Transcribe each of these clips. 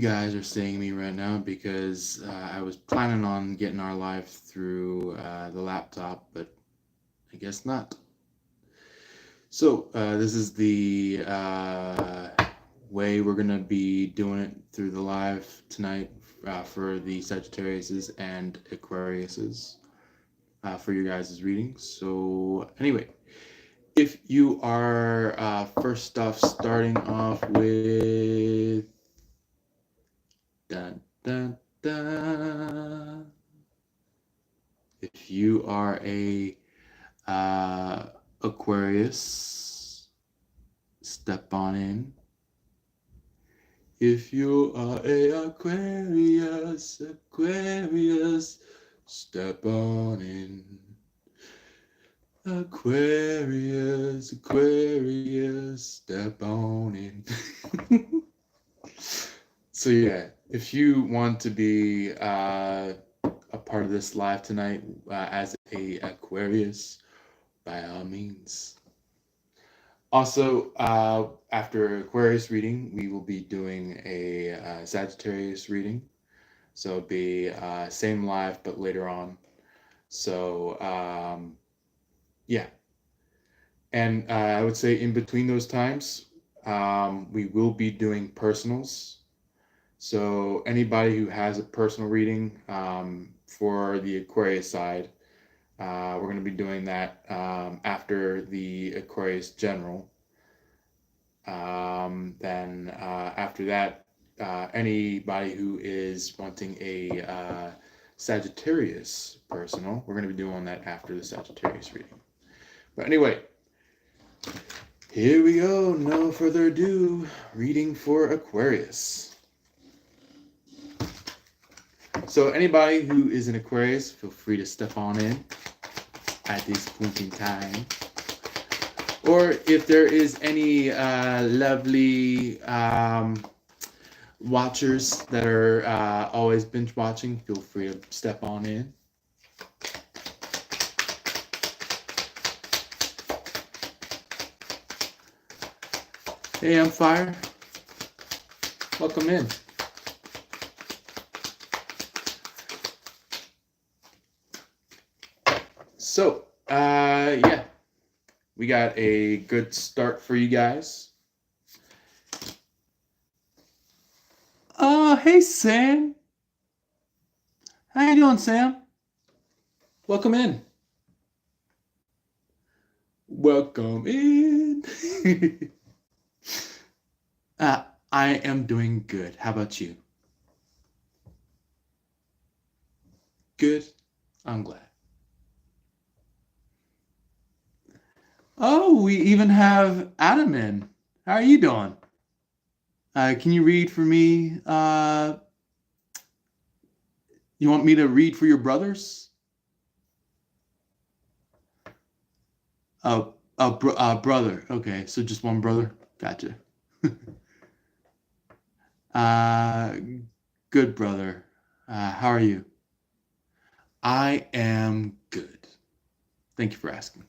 guys are seeing me right now because I was planning on getting our live through the laptop, but I guess not. So this is the way we're gonna be doing it through the live tonight for the Sagittariuses and Aquariuses for your guys' readings. So anyway, if you are first off starting off with dun dun dun, if you are a Aquarius, step on in. If you are a Aquarius, step on in. Aquarius, step on in. So yeah, if you want to be a part of this live tonight as a Aquarius, by all means. Also, after Aquarius reading, we will be doing a Sagittarius reading. So it'll be same live, but later on. So yeah. And I would say in between those times, we will be doing personals. So anybody who has a personal reading for the Aquarius side, we're going to be doing that after the Aquarius general. Then after that, anybody who is wanting a Sagittarius personal, we're going to be doing that after the Sagittarius reading. But anyway, here we go. No further ado, reading for Aquarius. So anybody who is an Aquarius, feel free to step on in at this point in time. Or if there is any lovely watchers that are always binge watching, feel free to step on in. Hey, I'm Fire. Welcome in. So, yeah, we got a good start for you guys. Hey, Sam. How you doing, Sam? Welcome in. Welcome in. I am doing good. How about you? Good. I'm glad. Oh, we even have Adam in. How are you doing? Can you read for me? You want me to read for your brothers? Brother. Okay, so just one brother. Gotcha. Good brother. How are you? I am good. Thank you for asking.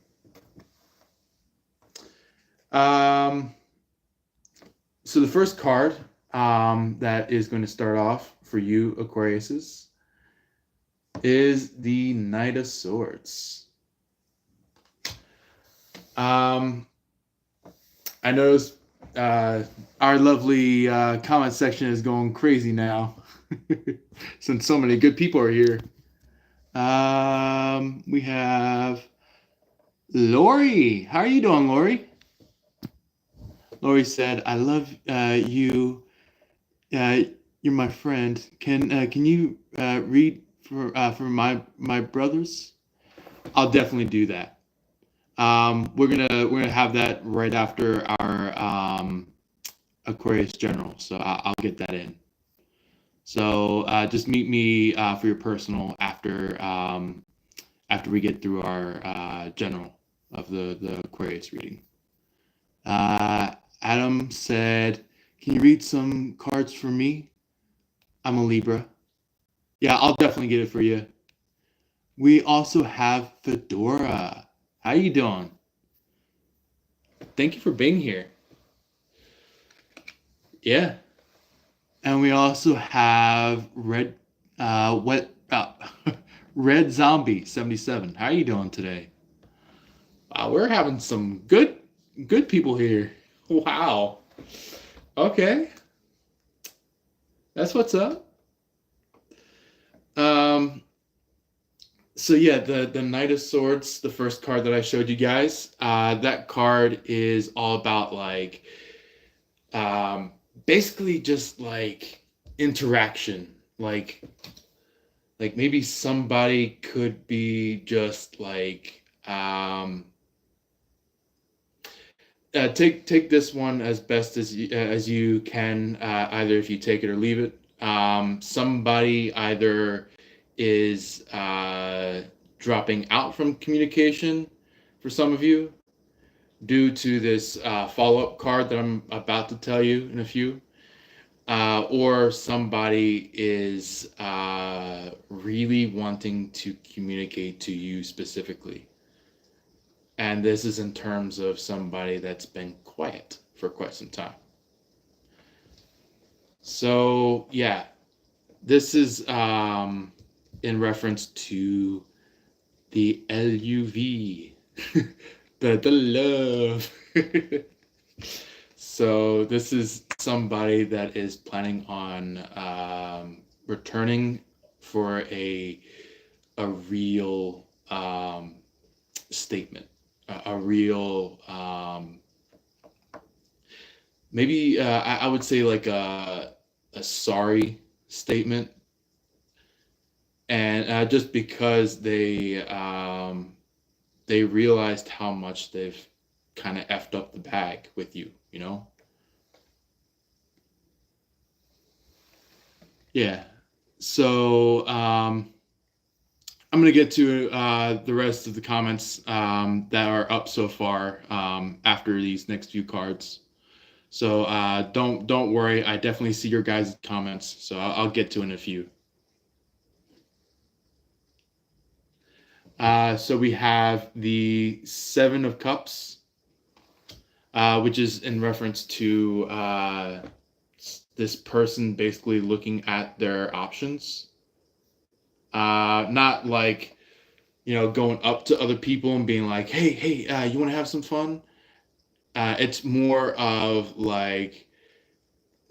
So the first card that is going to start off for you, Aquariuses, is the Knight of Swords. I noticed our lovely comment section is going crazy now since so many good people are here. We have Lori. How are you doing, Lori? Lori said, "I love you. You're my friend. Can you read for my brothers?" I'll definitely do that. We're gonna have that right after our Aquarius general, so I'll get that in. So just meet me for your personal after we get through our general of the Aquarius reading. Adam said, "Can you read some cards for me? I'm a Libra." Yeah, I'll definitely get it for you. We also have Fedora. How you doing? Thank you for being here. Yeah. And we also have Red Zombie 77. How are you doing today? Wow, we're having some good people here. Wow. Okay. That's what's up. Um so yeah, the Knight of Swords, the first card that I showed you guys, that card is all about like um basically just like interaction. Like maybe somebody could be just like take this one as best as you can, either if you take it or leave it. Somebody either is dropping out from communication for some of you due to this follow-up card that I'm about to tell you in a few, or somebody is really wanting to communicate to you specifically. And this is in terms of somebody that's been quiet for quite some time. So, yeah, this is in reference to the LUV, the love. So, this is somebody that is planning on returning for a real statement, a real maybe I would say like a sorry statement, and just because they realized how much they've kind of effed up the bag with you, you know? Yeah. So I'm gonna get to the rest of the comments that are up so far after these next few cards. So don't worry. I definitely see your guys' comments. So I'll get to it in a few. So we have the Seven of Cups, which is in reference to this person basically looking at their options. Not like, going up to other people and being like, hey, you want to have some fun? It's more of like,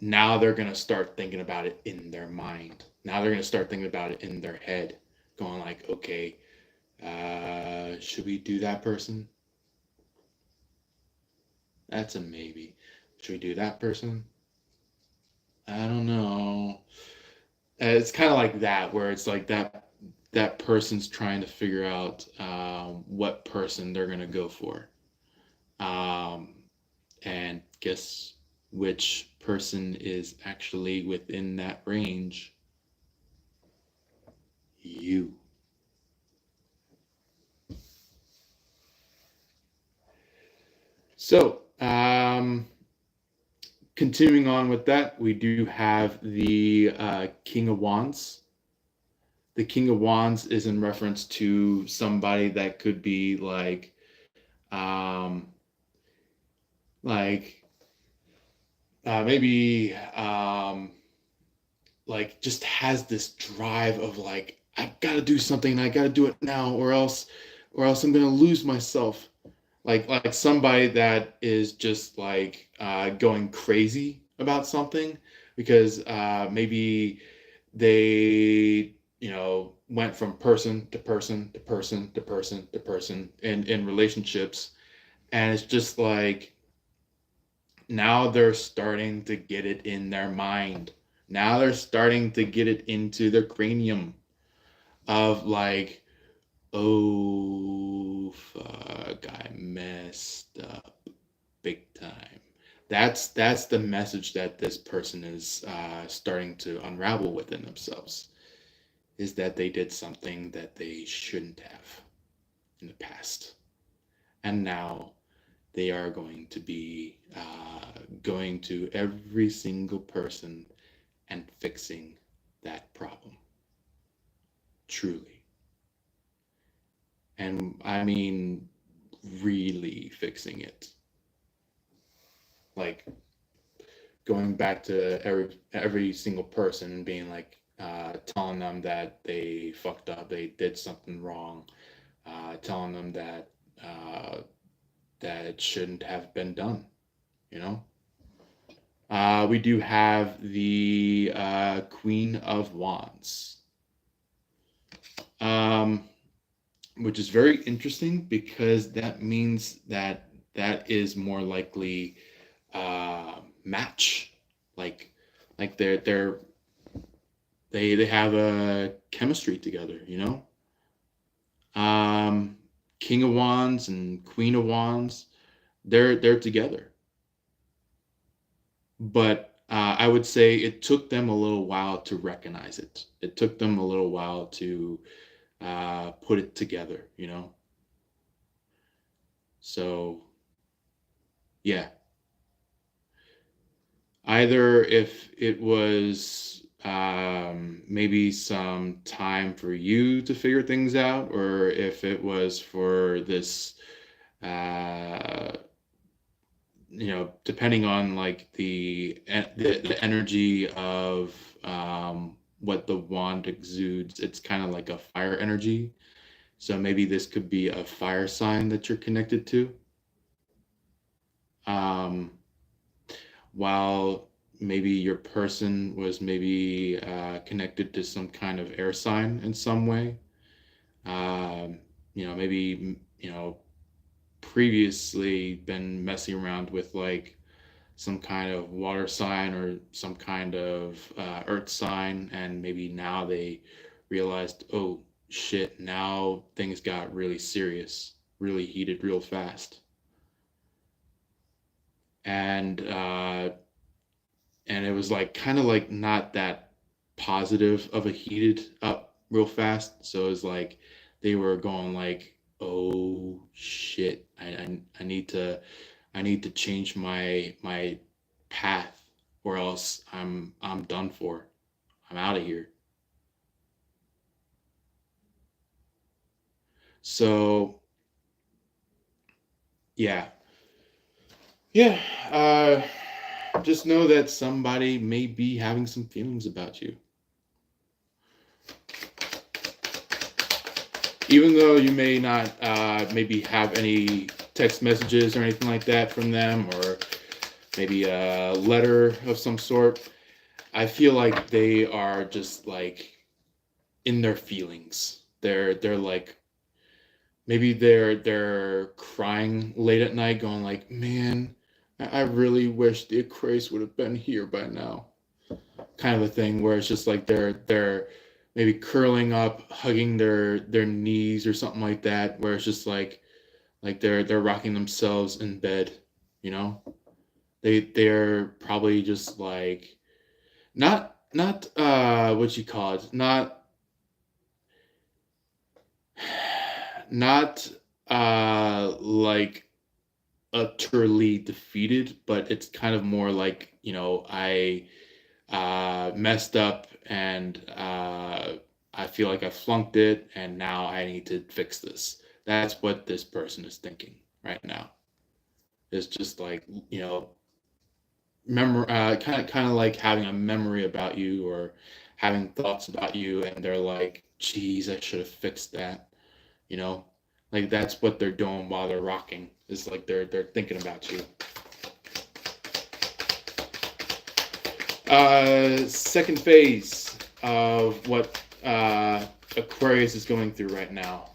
now they're going to start thinking about it in their mind. Now they're going to start thinking about it in their head, going like, okay, should we do that person? That's a maybe. Should we do that person? I don't know. It's kind of like that, where it's like that person's trying to figure out what person they're gonna go for, um, and guess which person is actually within that range? You. So, continuing on with that, we do have the King of Wands. The King of Wands is in reference to somebody that could be um, like maybe like just has this drive of like, I gotta do something, I gotta do it now, or else I'm gonna lose myself. Like somebody that is just like going crazy about something because maybe they went from person to person to person to person to person in relationships, and it's just like now they're starting to get it in their mind. Now they're starting to get it into their cranium of like, oh fuck, I messed up big time. That's the message that this person is starting to unravel within themselves, is that they did something that they shouldn't have in the past, and now they are going to be going to every single person and fixing that problem, truly. And I mean, really fixing it. Like, going back to every single person and being like telling them that they fucked up, they did something wrong, telling them that that it shouldn't have been done. You know, we do have the Queen of Wands, um, which is very interesting because that means that that is more likely match, like they have a chemistry together. You know, um, King of Wands and Queen of Wands, they're together. But I would say it took them a little while to recognize it. It took them a little while to put it together, you know? So, yeah. Either if it was maybe some time for you to figure things out, or if it was for this, uh, depending on like the energy of what the wand exudes, it's kind of like a fire energy. So maybe this could be a fire sign that you're connected to. Um, while maybe your person was maybe connected to some kind of air sign in some way. Maybe previously been messing around with like some kind of water sign or some kind of earth sign, and maybe now they realized, oh shit, now things got really serious, really heated real fast. And uh and it was like kind of like not that positive of a heated up real fast, so it was like they were going like, oh shit, I need to change my path, or else I'm done for. I'm out of here. So yeah, yeah. Just know that somebody may be having some feelings about you, even though you may not maybe have any text messages or anything like that from them, or maybe a letter of some sort. I feel like they are just like in their feelings. They're like, maybe they're crying late at night, going like, "Man, I really wish the Aquarius would have been here by now." Kind of a thing where it's just like they're maybe curling up, hugging their knees or something like that, where it's just like they're rocking themselves in bed, you know? They're probably just like not what you call it, not like utterly defeated, but it's kind of more like, I messed up, and I feel like I flunked it, and now I need to fix this. That's what this person is thinking right now. It's just like, kind of like having a memory about you, or having thoughts about you, and they're like, geez, I should have fixed that. You know, like that's what they're doing while they're rocking. It's like they're thinking about you. Second phase of what Aquarius is going through right now.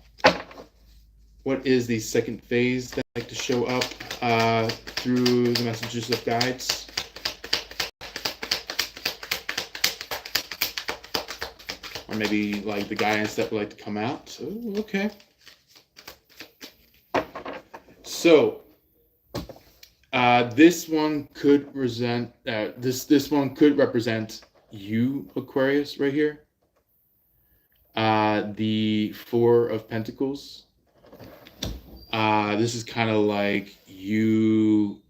What is the second phase that like to show up through the messages of guides? Or maybe like the guidance that would like to come out. Oh, okay. So this one could represent this one could represent you, Aquarius, right here. The Four of Pentacles. This is kind of like you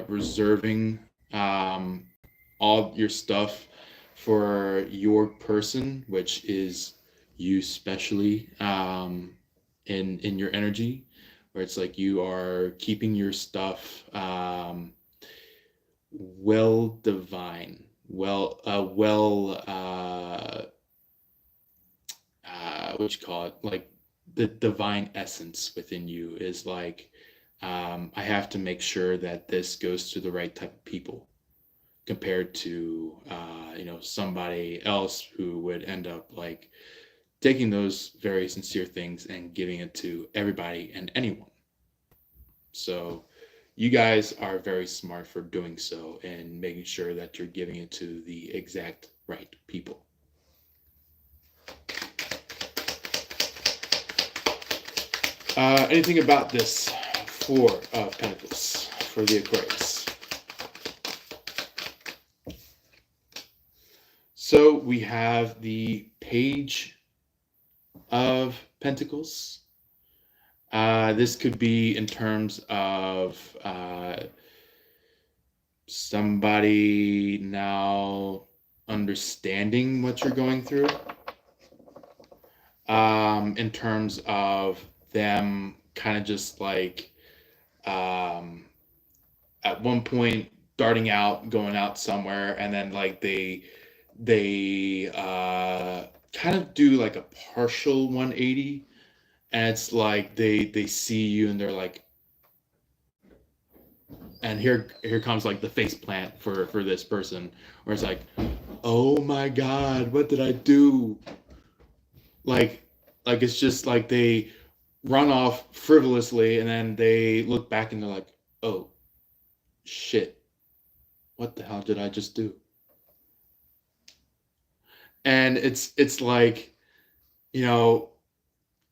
reserving all your stuff for your person, which is you specially, in your energy, where it's like you are keeping your stuff well divine, what you call it, like the divine essence within you is like, I have to make sure that this goes to the right type of people compared to somebody else who would end up like taking those very sincere things and giving it to everybody and anyone. So you guys are very smart for doing so and making sure that you're giving it to the exact right people. Anything about this Four of Pentacles for the Aquarius? So we have the Page of Pentacles. This could be in terms of somebody now understanding what you're going through. In terms of them kind of just like at one point darting out, going out somewhere, and then like they kind of do like a partial 180, and it's like they see you and they're like, and here comes like the face plant for this person, where it's like, oh my god, what did I do? Like it's just like they run off frivolously and then they look back and they're like, oh shit, what the hell did I just do? And it's like,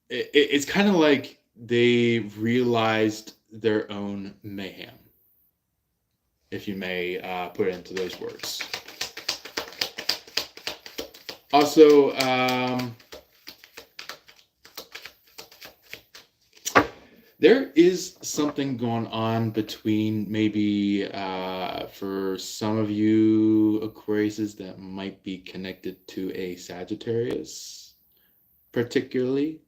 it's kind of like they realized their own mayhem, if you may put it into those words. Also, there is something going on between maybe for some of you Aquariuses that might be connected to a Sagittarius, particularly.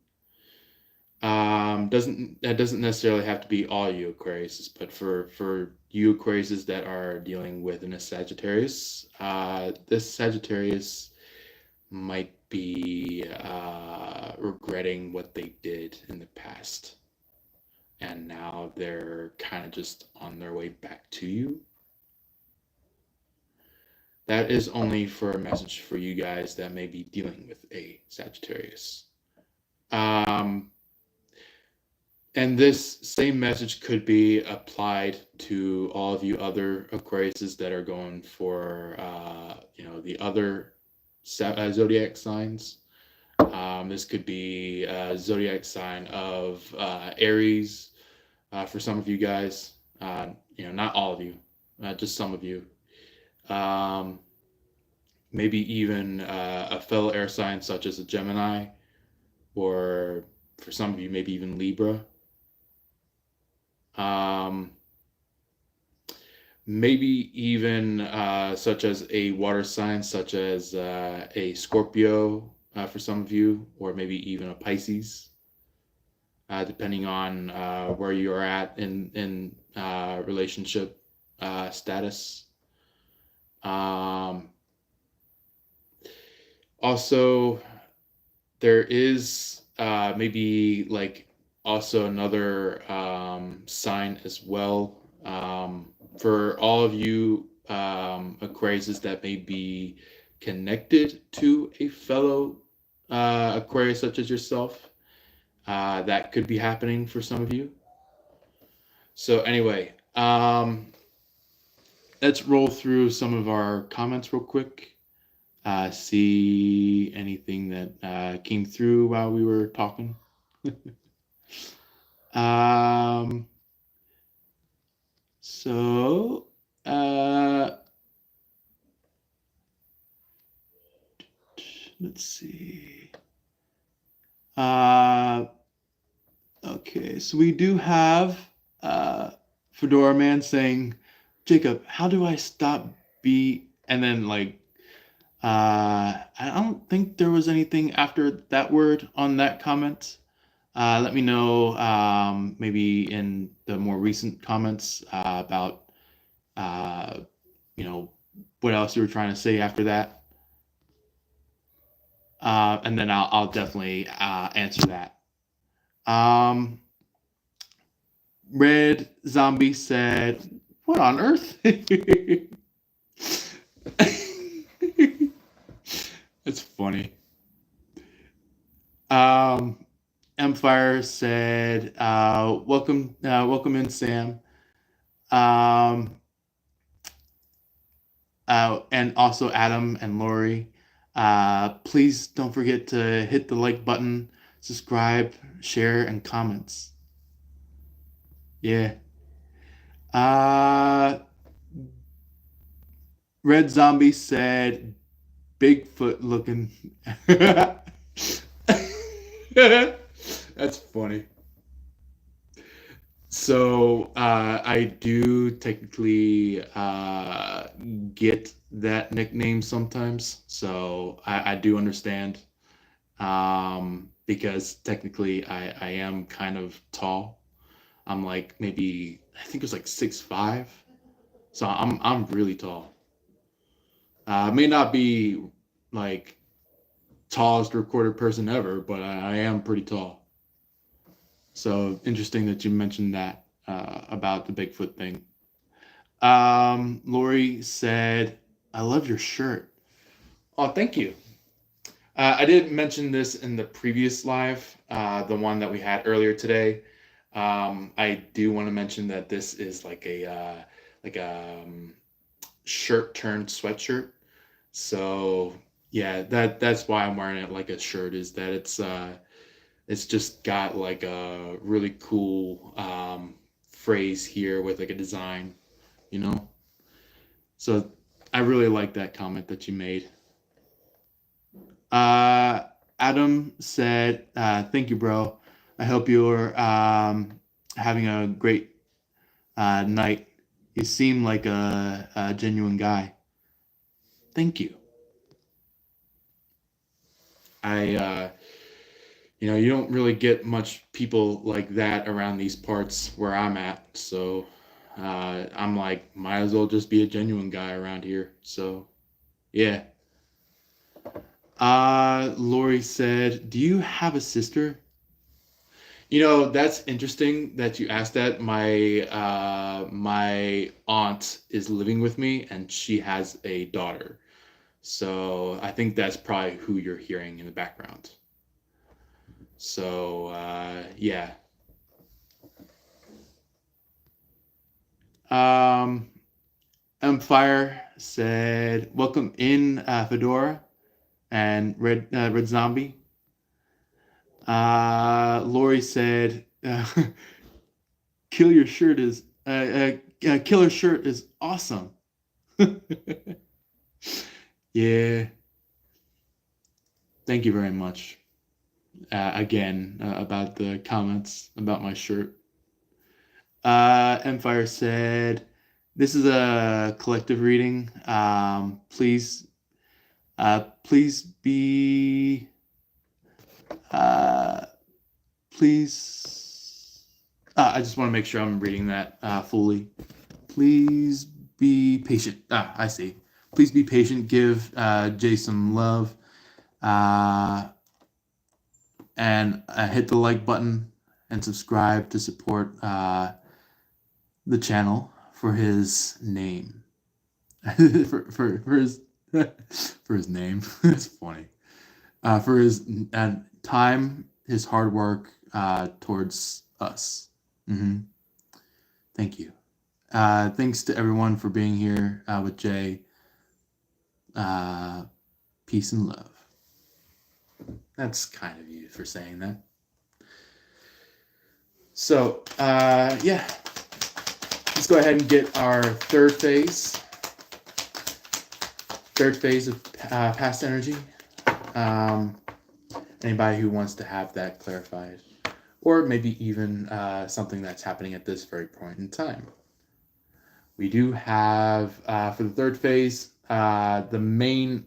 That doesn't necessarily have to be all you Aquariuses, but for you Aquariuses that are dealing with a Sagittarius, this Sagittarius might be regretting what they did in the past. And now they're kind of just on their way back to you. That is only for a message for you guys that may be dealing with a Sagittarius. And this same message could be applied to all of you other Aquariuses that are going for, the other zodiac signs. This could be a zodiac sign of Aries. For some of you guys, not all of you, just some of you. Maybe even a fellow air sign such as a Gemini, or for some of you, maybe even Libra. Maybe even such as a water sign, such as a Scorpio for some of you, or maybe even a Pisces. Depending on where you are at in relationship status. Also, there is maybe like also another sign as well for all of you Aquariuses that may be connected to a fellow Aquarius such as yourself. That could be happening for some of you. So anyway, let's roll through some of our comments real quick. See anything that came through while we were talking. So let's see. Okay, so we do have Fedora Man saying, Jacob, how do I stop and then like I don't think there was anything after that word on that comment. Let me know maybe in the more recent comments about what else you were trying to say after that. And then I'll definitely answer that. Um, Red Zombie said, "What on earth?" That's funny. Empire said, welcome in, Sam." Um, and also Adam and Lori. Please don't forget to hit the like button, subscribe, share, and comments. Yeah. Uh, Red Zombie said, "Bigfoot looking." That's funny. So I do technically get that nickname sometimes. So I do understand, because technically I am kind of tall. I'm like maybe I think it's like 6'5". So I'm really tall. May not be like tallest recorded person ever, but I am pretty tall. So interesting that you mentioned that about the Bigfoot thing. Lori said, "I love your shirt." Oh, thank you. I did mention this in the previous live, the one that we had earlier today. I do want to mention that this is like a shirt turned sweatshirt. So yeah, that's why I'm wearing it like a shirt. Is that it's just got like a really cool phrase here with like a design, you know. So I really like that comment that you made. Uh, Adam said, "Thank you, bro. I hope you're having a great night. You seem like a genuine guy." Thank you. I, you don't really get much people like that around these parts where I'm at. So I'm like, might as well just be a genuine guy around here. So yeah. Lori said, "Do you have a sister?" That's interesting that you asked that. My aunt is living with me, and she has a daughter. So I think that's probably who you're hearing in the background. So yeah. Um, Empire said, "Welcome in, Fedora and Red Zombie." Lori said, "Kill your shirt is killer shirt is awesome." Yeah, thank you very much. Again, about the comments about my shirt. Empire said, "This is a collective reading. Please be, uh, please. I just want to make sure I'm reading that fully. Please be patient." I see. Please be patient. Give Jay some love. Uh, and hit the like button and subscribe to support the channel for his name. for his for his name. That's funny. For his time, his hard work towards us. Mm-hmm. Thank you. Thanks to everyone for being here with Jay. Peace and love. That's kind of you for saying that. So, yeah. Let's go ahead and get our third phase. Third phase of past energy. Anybody who wants to have that clarified, or maybe even something that's happening at this very point in time. We do have, for the third phase, the main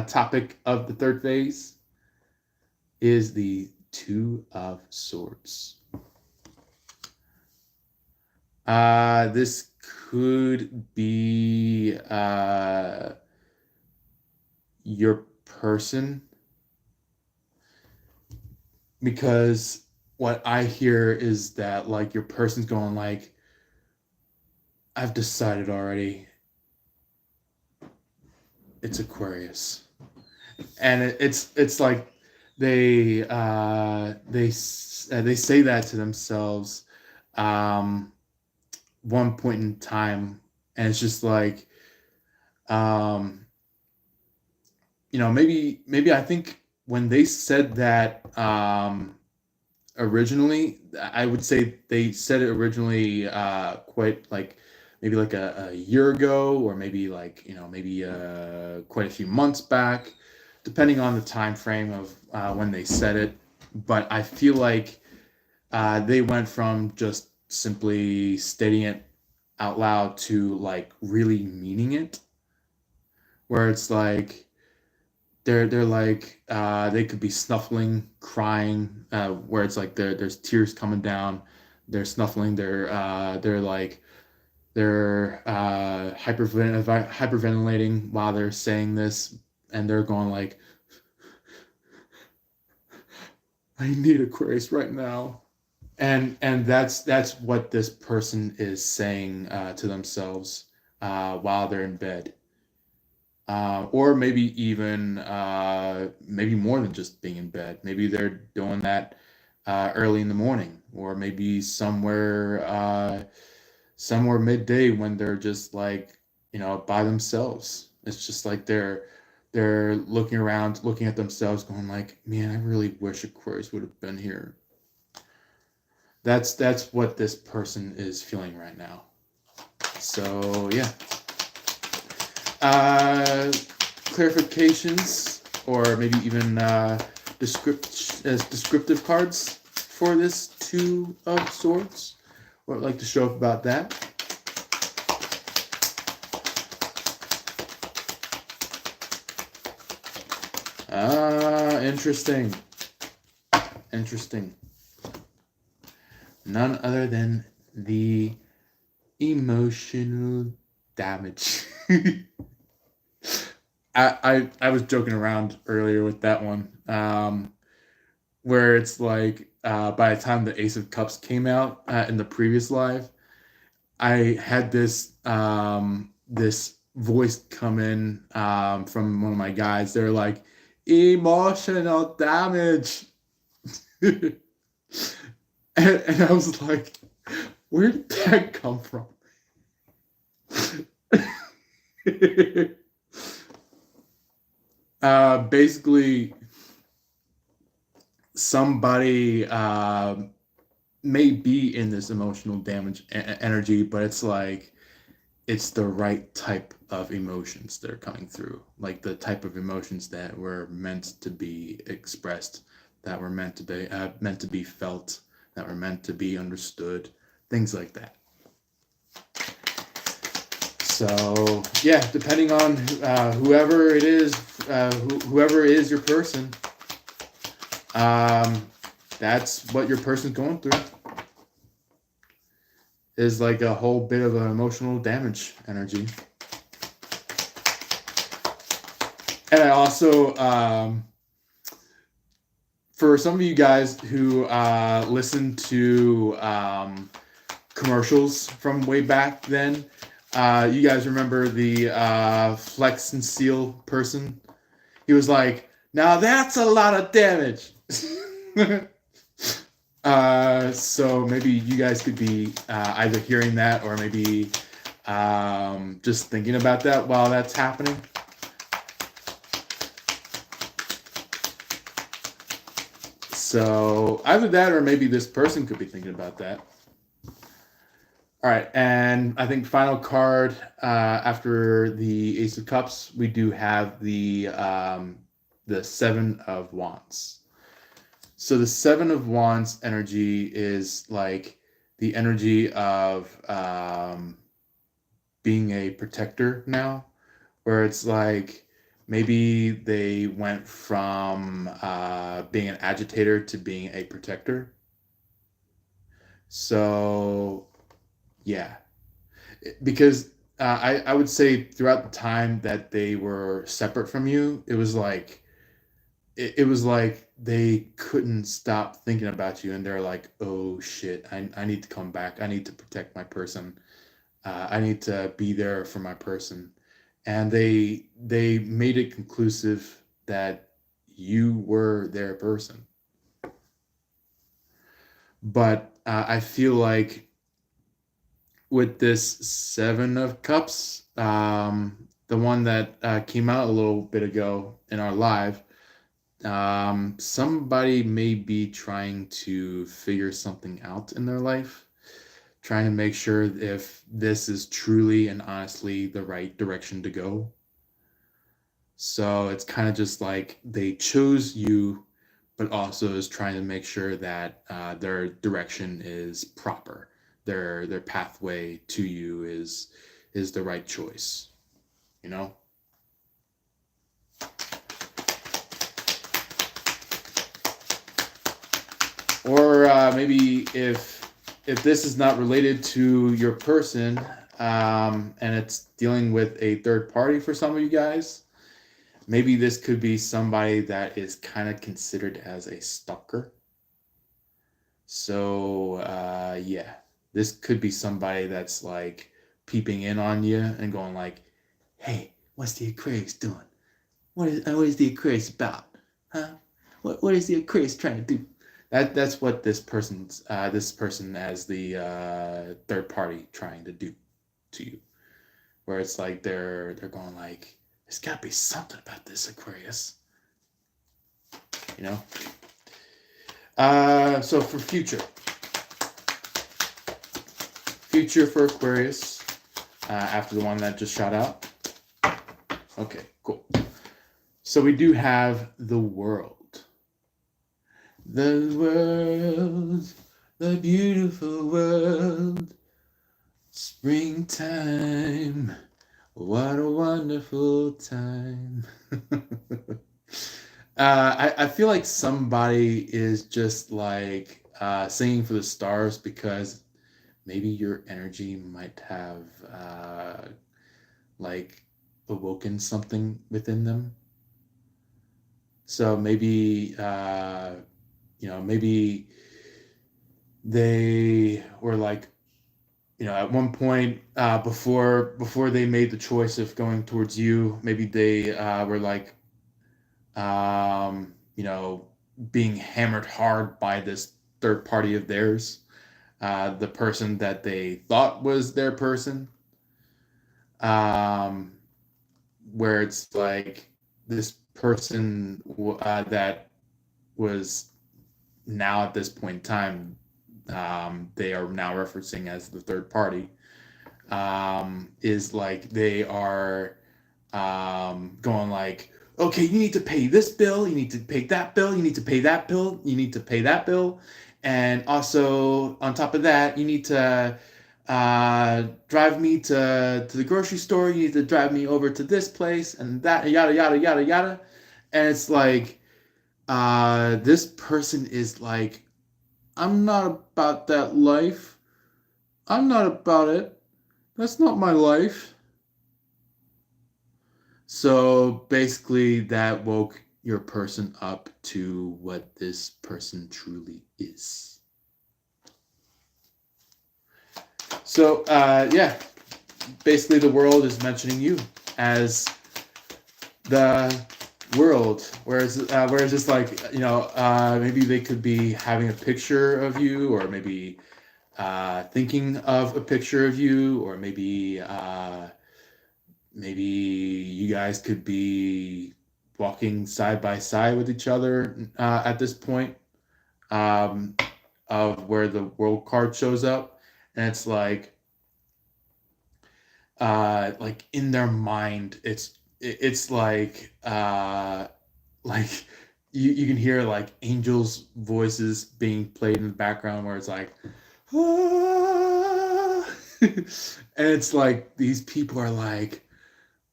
topic of the third phase is the Two of Swords. This could be your person, because what I hear is that like your person's going like, I've decided already. It's Aquarius, and it's like they say that to themselves, um, one point in time, and it's just like, um, maybe I think when they said that, originally, I would say they said it originally, quite like maybe like a year ago, or maybe like maybe quite a few months back, depending on the time frame of when they said it. But I feel like they went from just simply stating it out loud to like really meaning it, where it's like they're like, they could be snuffling, crying, where it's like there's tears coming down, they're snuffling, they're like they're hyperventilating while they're saying this, and they're going like, I need Aquarius right now. And that's what this person is saying to themselves while they're in bed. Or maybe even maybe more than just being in bed. Maybe they're doing that early in the morning, or maybe somewhere midday when they're just like by themselves. It's just like they're looking around, looking at themselves, going like, "Man, I really wish Aquarius would have been here." That's what this person is feeling right now. So yeah. Uh, Clarifications, or maybe even descriptive cards for this Two of Swords. What I'd like to show up about that. Interesting. Interesting. None other than the emotional damage. I was joking around earlier with that one, where it's like, by the time the Ace of Cups came out in the previous live, I had this voice come in from one of my guys. They're like, emotional damage. and I was like, where did that come from? Basically, somebody may be in this emotional damage energy, but it's like it's the right type of emotions that are coming through, like the type of emotions that were meant to be expressed, that were meant to be felt, that were meant to be understood, things like that. So yeah, depending on whoever it is, whoever is your person, that's what your person's going through. Is like a whole bit of an emotional damage energy. And I also, for some of you guys who listen to commercials from way back then, you guys remember the Flex and Seal person? He was like, now that's a lot of damage. So maybe you guys could be either hearing that, or maybe just thinking about that while that's happening. So either that, or maybe this person could be thinking about that. All right, and I think final card after the Ace of Cups, we do have the Seven of Wands. So the Seven of Wands energy is like the energy of being a protector now, where it's like maybe they went from being an agitator to being a protector. So Yeah, because I would say throughout the time that they were separate from you, it was like they couldn't stop thinking about you, and they're like, oh shit, I need to come back. I need to protect my person. I need to be there for my person. And they made it conclusive that you were their person. But I feel like with this Seven of Cups, the one that came out a little bit ago in our live, somebody may be trying to figure something out in their life, trying to make sure if this is truly and honestly the right direction to go. So it's kind of just like they chose you, but also is trying to make sure that their direction is proper. Their pathway to you is the right choice. You know. Or maybe if this is not related to your person, and it's dealing with a third party for some of you guys, maybe this could be somebody that is kind of considered as a stalker. So yeah, this could be somebody that's like peeping in on you and going like, "Hey, what's the Aquarius doing? What is the Aquarius about? Huh? What is the Aquarius trying to do?" That's what this person as the third party trying to do to you, where it's like they're going like, "There's got to be something about this Aquarius," you know. So for future for Aquarius, after the one that just shot out. Okay, cool. So we do have the world. The world, the beautiful world, springtime, what a wonderful time. I feel like somebody is just like singing for the stars because maybe your energy might have like awoken something within them. So maybe maybe they were like, at one point before they made the choice of going towards you, maybe they were like, um, you know, being hammered hard by this third party of theirs, the person that they thought was their person, um, where it's like this person that was now at this point in time, they are now referencing as the third party, is like they are going like, okay, you need to pay this bill, you need to pay that bill, you need to pay that bill, you need to pay that bill, and also on top of that, you need to drive me to the grocery store, you need to drive me over to this place, and that, yada yada yada yada. And it's like this person is like, I'm not about that life. I'm not about it. That's not my life. So basically, that woke your person up to what this person truly is. So, yeah, basically, the world is mentioning you as the world. Whereas it's like, maybe they could be having a picture of you, or maybe thinking of a picture of you, or maybe you guys could be walking side by side with each other at this point, um, of where the world card shows up, and it's like in their mind, it's like you can hear like angels' voices being played in the background, where it's like, ah! And it's like these people are like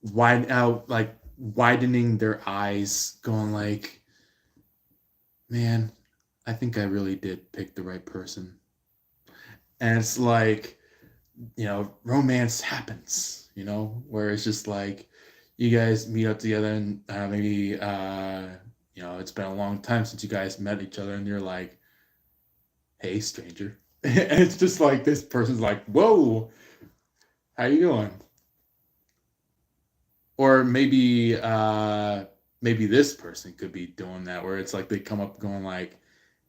widening their eyes, going like, man, I think I really did pick the right person. And it's like romance happens, where it's just like you guys meet up together and maybe it's been a long time since you guys met each other and you're like, hey, stranger. And it's just like this person's like, whoa, how you doing? Or maybe this person could be doing that where it's like they come up going like,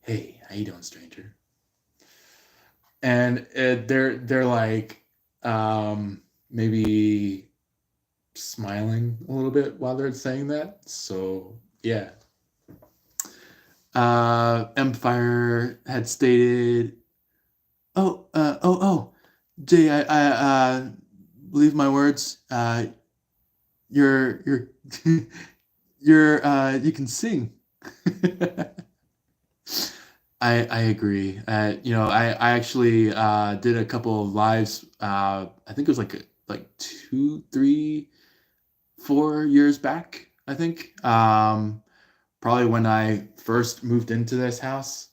hey, how you doing, stranger? And they're like maybe smiling a little bit while they're saying that. So yeah. Empire had stated, oh, Jay, I believe my words. You're you can sing. I agree. I actually did a couple of lives. I think it was like 2, 3, 4 years back. I think probably when I first moved into this house,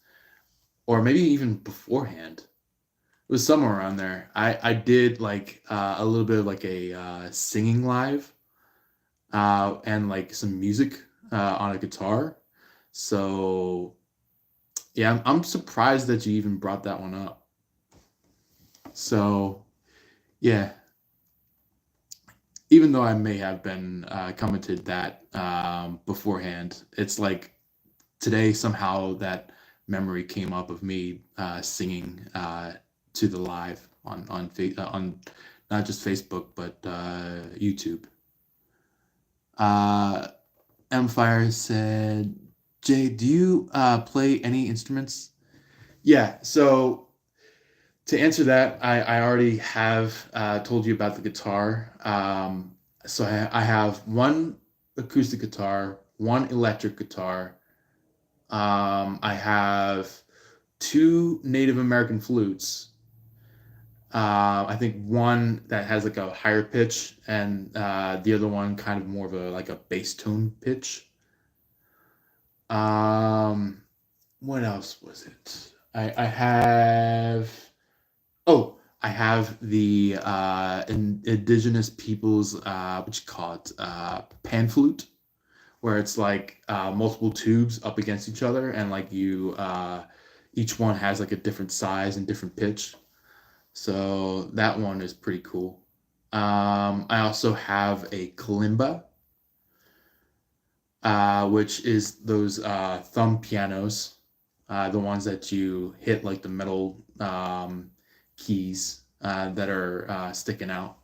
or maybe even beforehand. It was somewhere around there. I did like a little bit of like a singing live and like some music on a guitar. So yeah, I'm surprised that you even brought that one up. So yeah, even though I may have been commented that beforehand, it's like today somehow that memory came up of me singing to the live on not just Facebook but YouTube. Uh, Empire said, "Jay, do you play any instruments?" Yeah. So to answer that, I already have told you about the guitar. So I have one acoustic guitar, one electric guitar. I have two Native American flutes. I think one that has like a higher pitch, and the other one kind of more of a like a bass tone pitch. Um, what else was it? I have. Oh, I have the indigenous peoples, what you call it, pan flute, where it's like multiple tubes up against each other, and like each one has like a different size and different pitch. So that one is pretty cool. I also have a kalimba, which is those thumb pianos, the ones that you hit like the metal keys that are sticking out,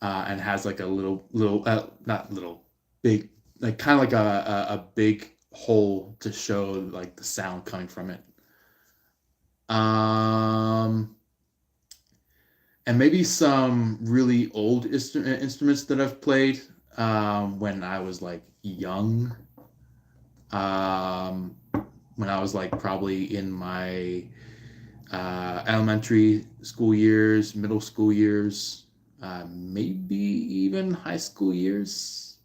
and has like a not little, big, like kind of like a big hole to show like the sound coming from it. Um, and maybe some really old instruments that I've played when I was like young. Um, when I was like probably in my elementary school years, middle school years, maybe even high school years.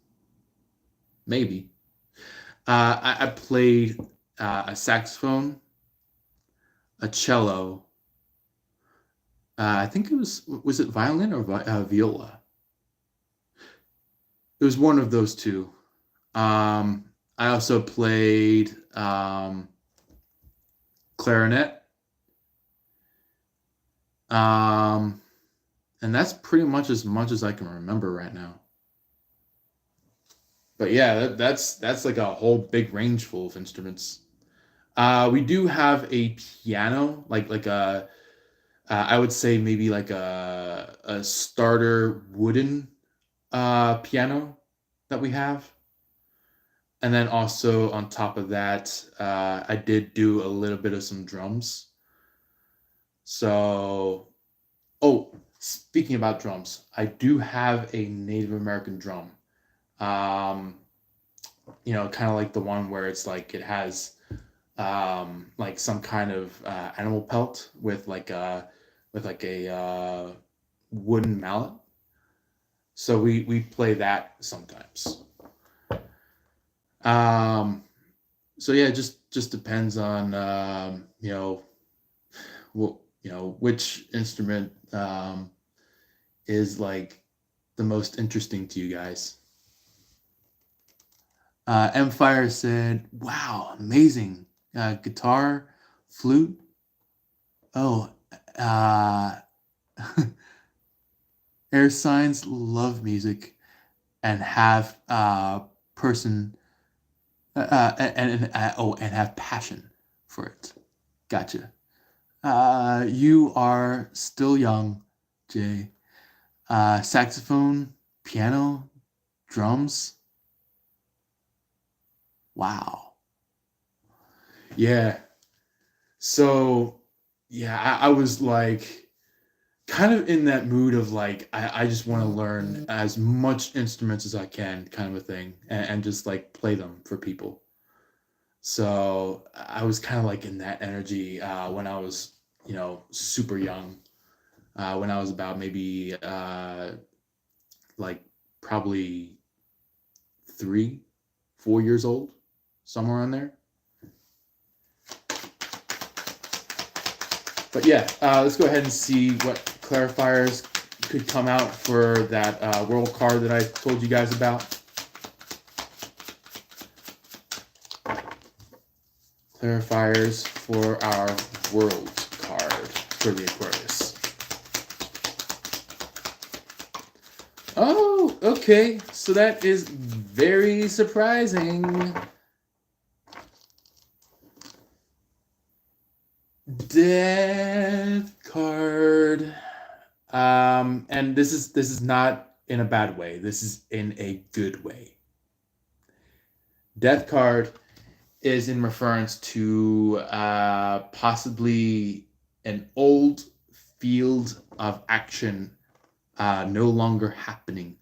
Maybe. I played a saxophone, a cello. I think was it violin or viola? It was one of those two. I also played clarinet. Um, and that's pretty much as I can remember right now. But yeah, that's like a whole big range full of instruments. We do have a piano, like a I would say maybe like a starter wooden piano that we have. And then also on top of that, I did do a little bit of some drums. So, oh, speaking about drums, I do have a Native American drum. Um, kind of like the one where it's like it has like some kind of animal pelt with like a wooden mallet. So we play that sometimes. Um, so yeah, it just depends on what which instrument is like the most interesting to you guys. Fire said, wow, amazing. Guitar, flute. Oh, air signs love music and have person and have passion for it. Gotcha. You are still young, Jay. Saxophone, piano, drums. Wow. Yeah. So, yeah, I was like kind of in that mood of like, I just want to learn as much instruments as I can, kind of a thing, and just like play them for people. So I was kind of like in that energy when I was, super young. When I was about maybe like probably 3, 4 years old, somewhere on there. But yeah, let's go ahead and see what clarifiers could come out for that world card that I told you guys about. Clarifiers for our world card for the Aquarius. Oh, okay. So that is very surprising. Death card. And this is not in a bad way. This is in a good way. Death card is in reference to possibly an old field of action no longer happening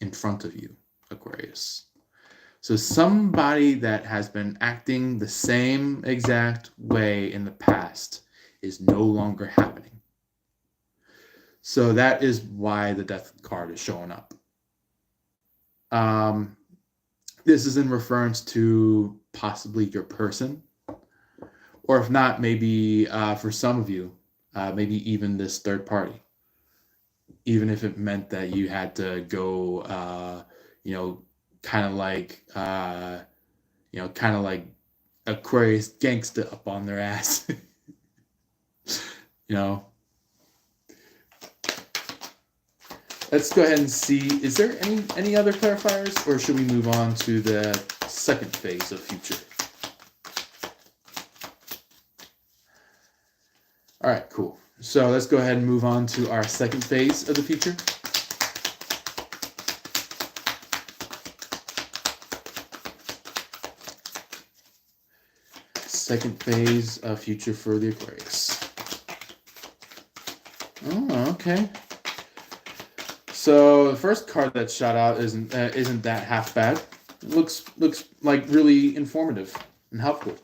in front of you, Aquarius. So somebody that has been acting the same exact way in the past is no longer happening. So that is why the death card is showing up. This is in reference to possibly your person, or if not, maybe for some of you, maybe even this third party. Even if it meant that you had to go, kind of like, Aquarius gangsta up on their ass. Let's go ahead and see, is there any other clarifiers, or should we move on to the second phase of future? All right, cool. So let's go ahead and move on to our second phase of the future. Second phase of future for the Aquarius. Oh, okay. So the first card that shot out isn't that half bad. It looks like really informative and helpful.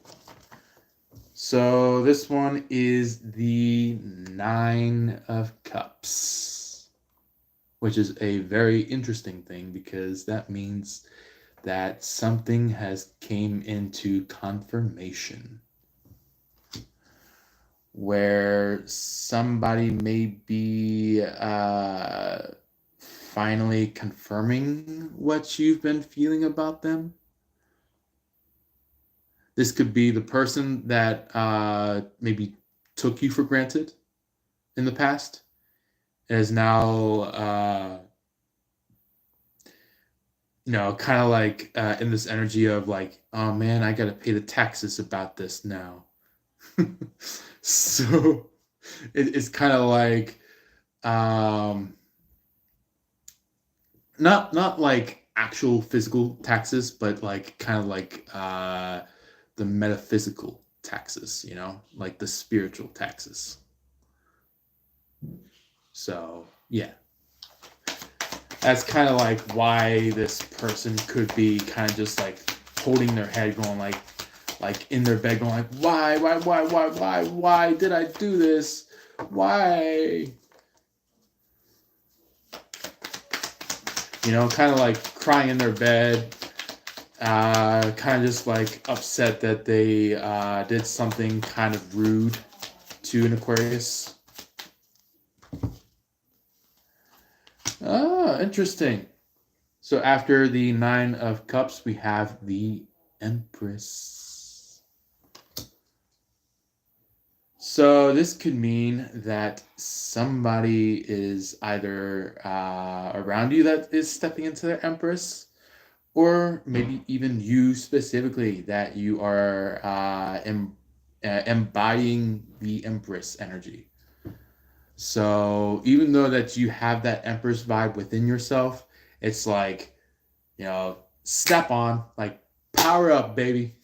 So this one is the 9 of Cups, which is a very interesting thing because that means that something has came into confirmation, where somebody may be finally confirming what you've been feeling about them. This could be the person that maybe took you for granted in the past, and is now, kind of like in this energy of like, oh man, I got to pay the taxes about this now. So it's kind of like, not like actual physical taxes, but like kind of like the metaphysical taxes, like the spiritual taxes. So yeah, that's kind of like why this person could be kind of just like holding their head, going like in their bed, going like, why did I do this? Why? Kind of like crying in their bed, kind of just like upset that they did something kind of rude to an Aquarius. Interesting. So after the Nine of Cups, we have the Empress. So this could mean that somebody is either around you that is stepping into the Empress, or maybe even you specifically, that you are embodying the Empress energy. So even though that you have that Empress vibe within yourself, it's like, step on, like, power up, baby.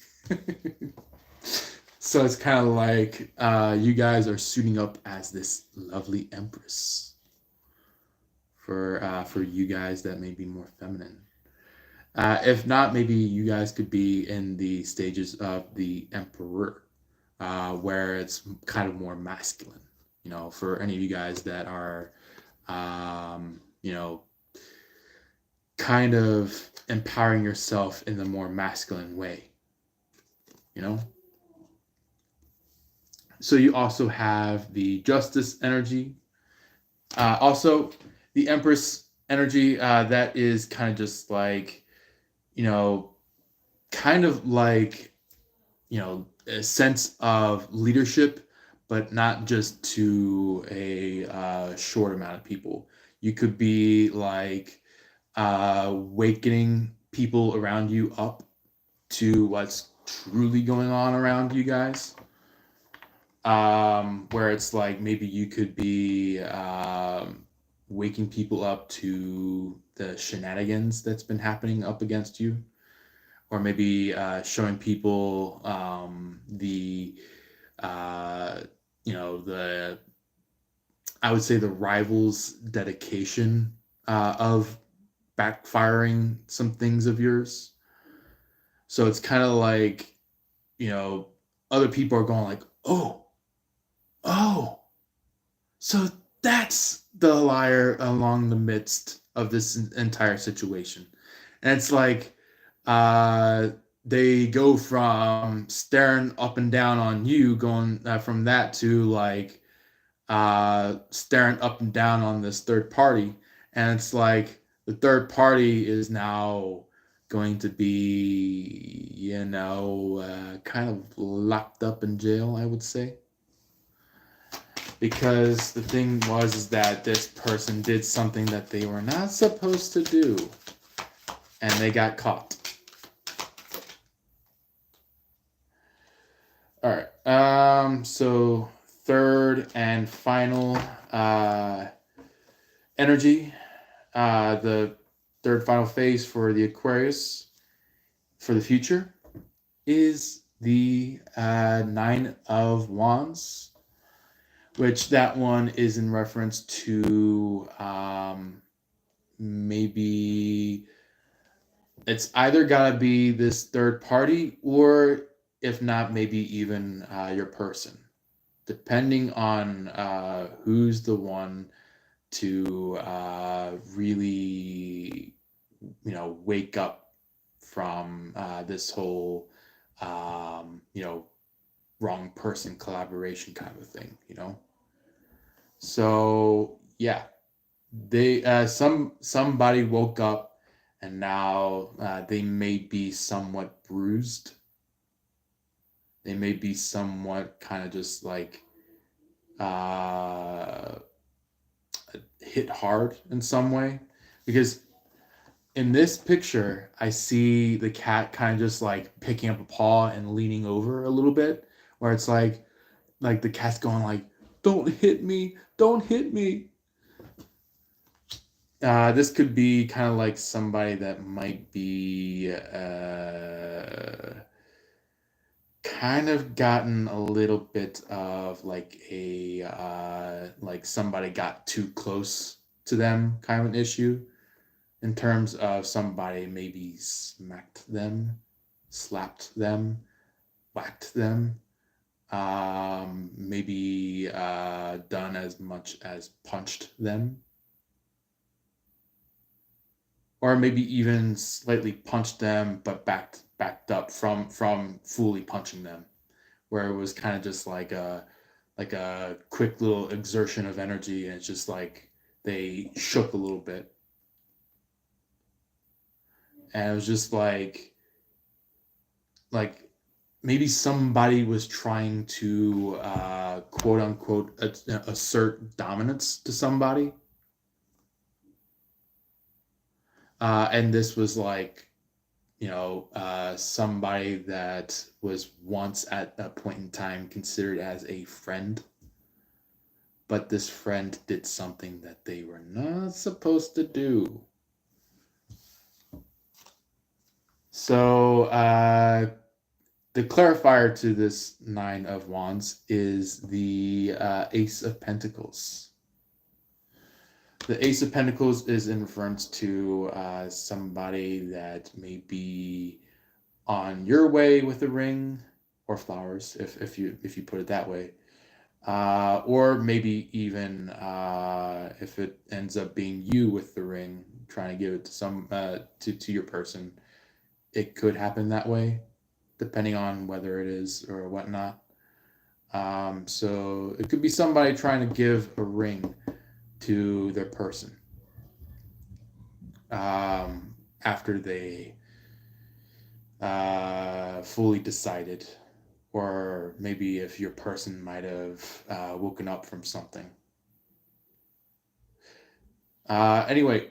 So it's kind of like you guys are suiting up as this lovely Empress for you guys that may be more feminine. If not, maybe you guys could be in the stages of the Emperor, where it's kind of more masculine. For any of you guys that are, kind of empowering yourself in the more masculine way. So you also have the Justice energy. Also, the Empress energy, that is kind of just like, kind of like, a sense of leadership, but not just to a short amount of people. You could be like wakening people around you up to what's truly going on around you guys. Where it's like maybe you could be waking people up to the shenanigans that's been happening up against you, or maybe showing people the the, I would say, the rivals' dedication of backfiring some things of yours. So it's kind of like, other people are going like, oh, so that's the liar along the midst of this entire situation. And it's like, they go from staring up and down on you, going from that to like staring up and down on this third party. And it's like the third party is now going to be, kind of locked up in jail, I would say. Because the thing is that this person did something that they were not supposed to do, and they got caught. All right. So third and final energy, the third final phase for the Aquarius for the future is the Nine of Wands, which that one is in reference to maybe it's either gotta be this third party, or if not, maybe even your person, depending on who's the one to really, wake up from this whole, wrong person collaboration kind of thing, So yeah, they somebody woke up, and now they may be somewhat bruised. They may be somewhat kind of just like hit hard in some way, because in this picture I see the cat kind of just like picking up a paw and leaning over a little bit, where it's like the cat's going like, don't hit me, don't hit me. This could be kind of like somebody that might be kind of gotten a little bit of like a like somebody got too close to them kind of an issue, in terms of somebody maybe smacked them, slapped them, whacked them, maybe done as much as punched them, or maybe even slightly punched them but backed up from fully punching them, where it was kind of just like a quick little exertion of energy, and it's just like they shook a little bit. and it was just like maybe somebody was trying to quote unquote assert dominance to somebody, and this was like, somebody that was once at a point in time considered as a friend, but this friend did something that they were not supposed to do. So the clarifier to this Nine of Wands is the Ace of Pentacles. The Ace of Pentacles is in reference to somebody that may be on your way with a ring or flowers, if you put it that way, or maybe even if it ends up being you with the ring, trying to give it to to your person. It could happen that way, depending on whether it is or whatnot. So it could be somebody trying to give a ring to their person after they fully decided, or maybe if your person might have woken up from something. Anyway,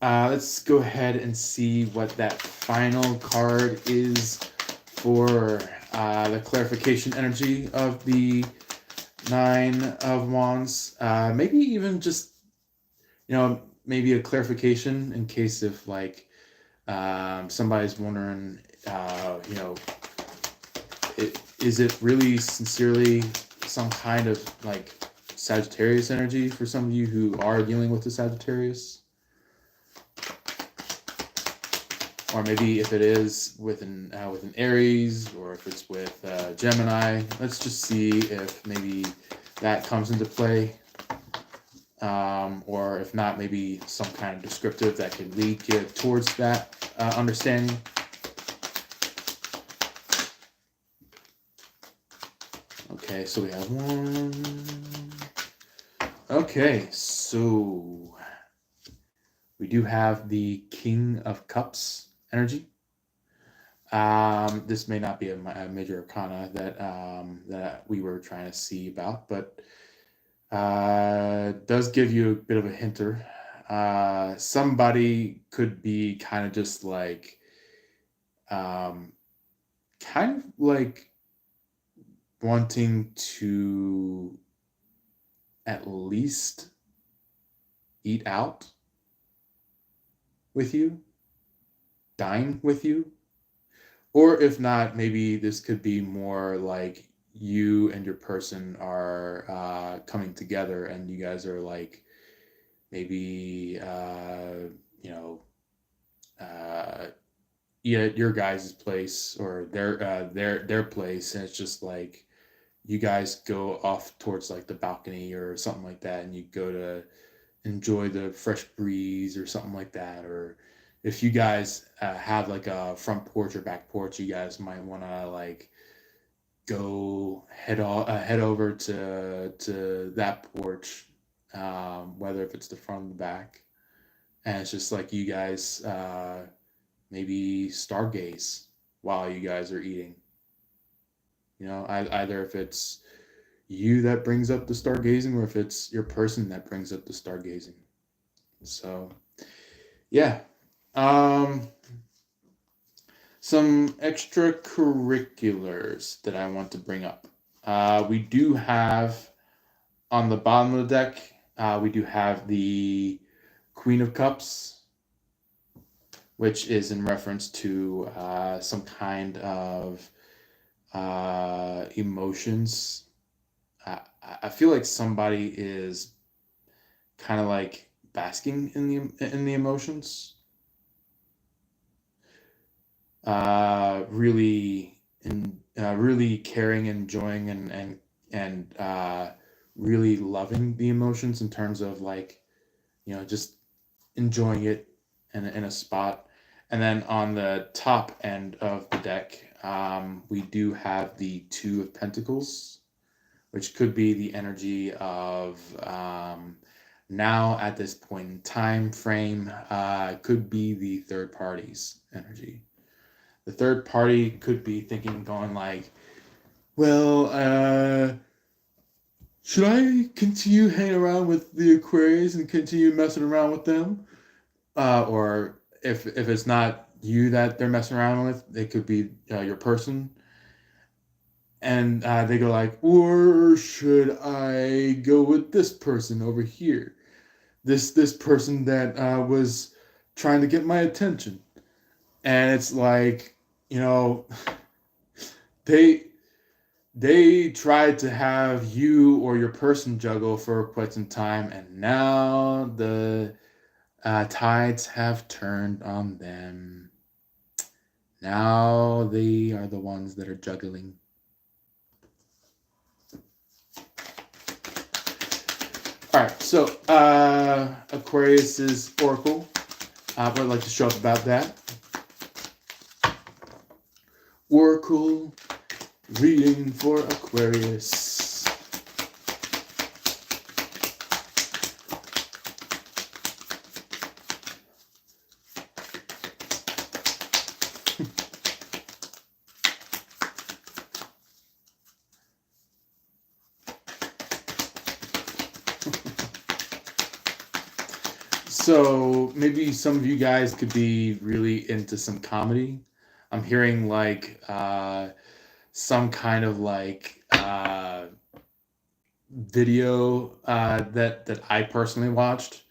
let's go ahead and see what that final card is for the clarification energy of the Nine of Wands. Maybe even just, maybe a clarification in case if like somebody's wondering, is it really sincerely some kind of like Sagittarius energy for some of you who are dealing with the Sagittarius? Or maybe if it is with an Aries, or if it's with Gemini. Let's just see if maybe that comes into play. Or if not, maybe some kind of descriptive that could lead you towards that understanding. Okay, so we have one. Okay, so we do have the King of Cups energy. This may not be a major arcana that we were trying to see about, but does give you a bit of a hinter. Somebody could be kind of just like, kind of like wanting to at least eat out with you, dine with you. Or if not, maybe this could be more like you and your person are coming together, and you guys are like maybe eat at your guys' place or their place, and it's just like you guys go off towards like the balcony or something like that, and you go to enjoy the fresh breeze or something like that. Or if you guys have like a front porch or back porch, you guys might want to like go head over to that porch, whether if it's the front or the back, and it's just like you guys maybe stargaze while you guys are eating. Either if it's you that brings up the stargazing, or if it's your person that brings up the stargazing. So, yeah. Some extracurriculars that I want to bring up. We do have on the bottom of the deck, we do have the Queen of Cups, which is in reference to some kind of emotions. I feel like somebody is kind of like basking in the emotions, really caring, enjoying, and really loving the emotions in terms of like, just enjoying it in a spot. And then on the top end of the deck, we do have the Two of Pentacles, which could be the energy of Now at this point in time frame, could be the third party's energy. The third party could be thinking, going like, well, should I continue hanging around with the Aquarius and continue messing around with them? Or if it's not you that they're messing around with, it could be your person. And they go like, or should I go with this person over here? This person that was trying to get my attention. And it's like, you know, they they tried to have you or your person juggle for quite some time, and now the tides have turned on them. Now they are the ones that are juggling. All right, so Aquarius's oracle. I'd like to show up about that. Oracle reading for Aquarius. So maybe some of you guys could be really into some comedy. I'm hearing like some kind of like video that I personally watched.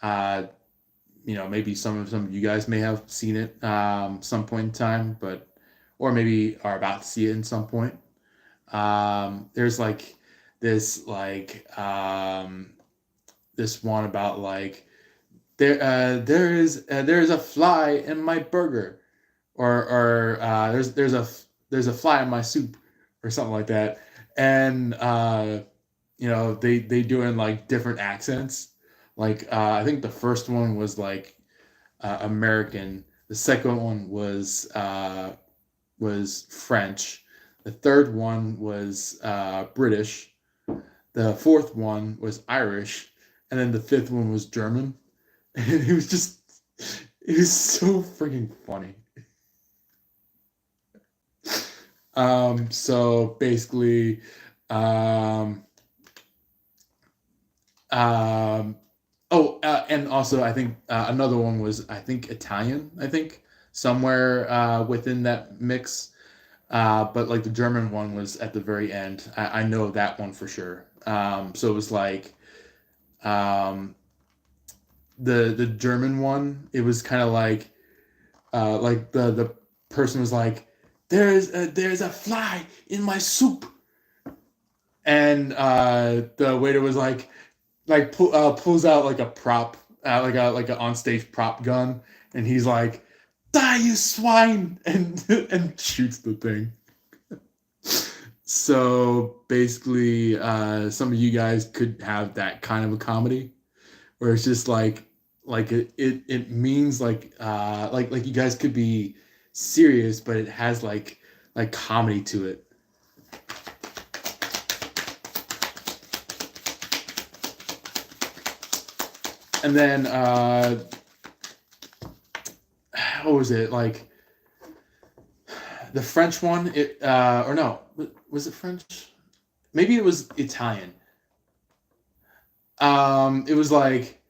Uh, maybe some of you guys may have seen it some point in time, but or maybe are about to see it in some point. There's like this like this one about like there is a fly in my burger, or there's a fly in my soup, or something like that, and they do it in like different accents. Like I think the first one was like American. The second one was French. The third one was British. The fourth one was Irish, and then the fifth one was German. And it was so freaking funny. So basically, um, um, and also I think another one was, I think, Italian. I think somewhere within that mix. But like the German one was at the very end. I know that one for sure. So it was um, the German one. It was kind of like the person was like, there's a fly in my soup, and the waiter was pulls out like a prop, like a onstage prop gun, and he's like, "Die, you swine!" and shoots the thing. So basically, some of you guys could have that kind of a comedy, where it's just like it means like you guys could be serious, but it has like comedy to it. And then what was it like? The French one, or no, was it French? Maybe it was Italian. It was like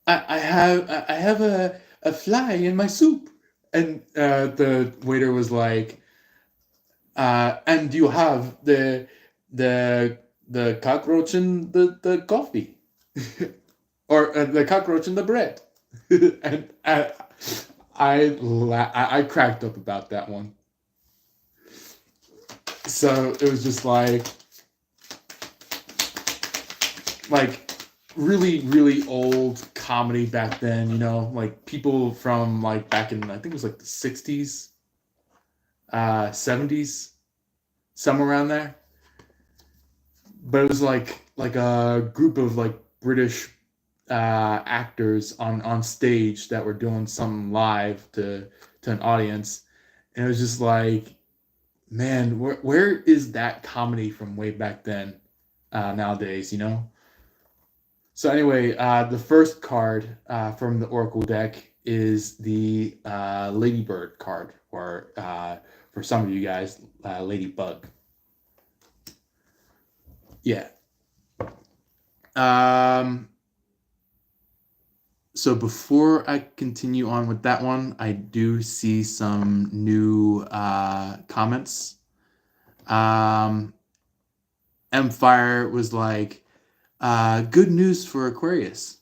I have a fly in my soup, and the waiter was like, and you have the cockroach in the coffee, or the cockroach in the bread, and I cracked up about that one. So it was just like really really old comedy back then, like people from like back in, I think it was like the 60s, 70s, somewhere around there. But it was like a group of like British actors on stage that were doing something live to an audience, and it was just like, man, where is that comedy from way back then, nowadays? So anyway, the first card from the Oracle deck is the Ladybird card, or for some of you guys, Ladybug. Yeah. So before I continue on with that one, I do see some new comments. Mfire was like, good news for Aquarius.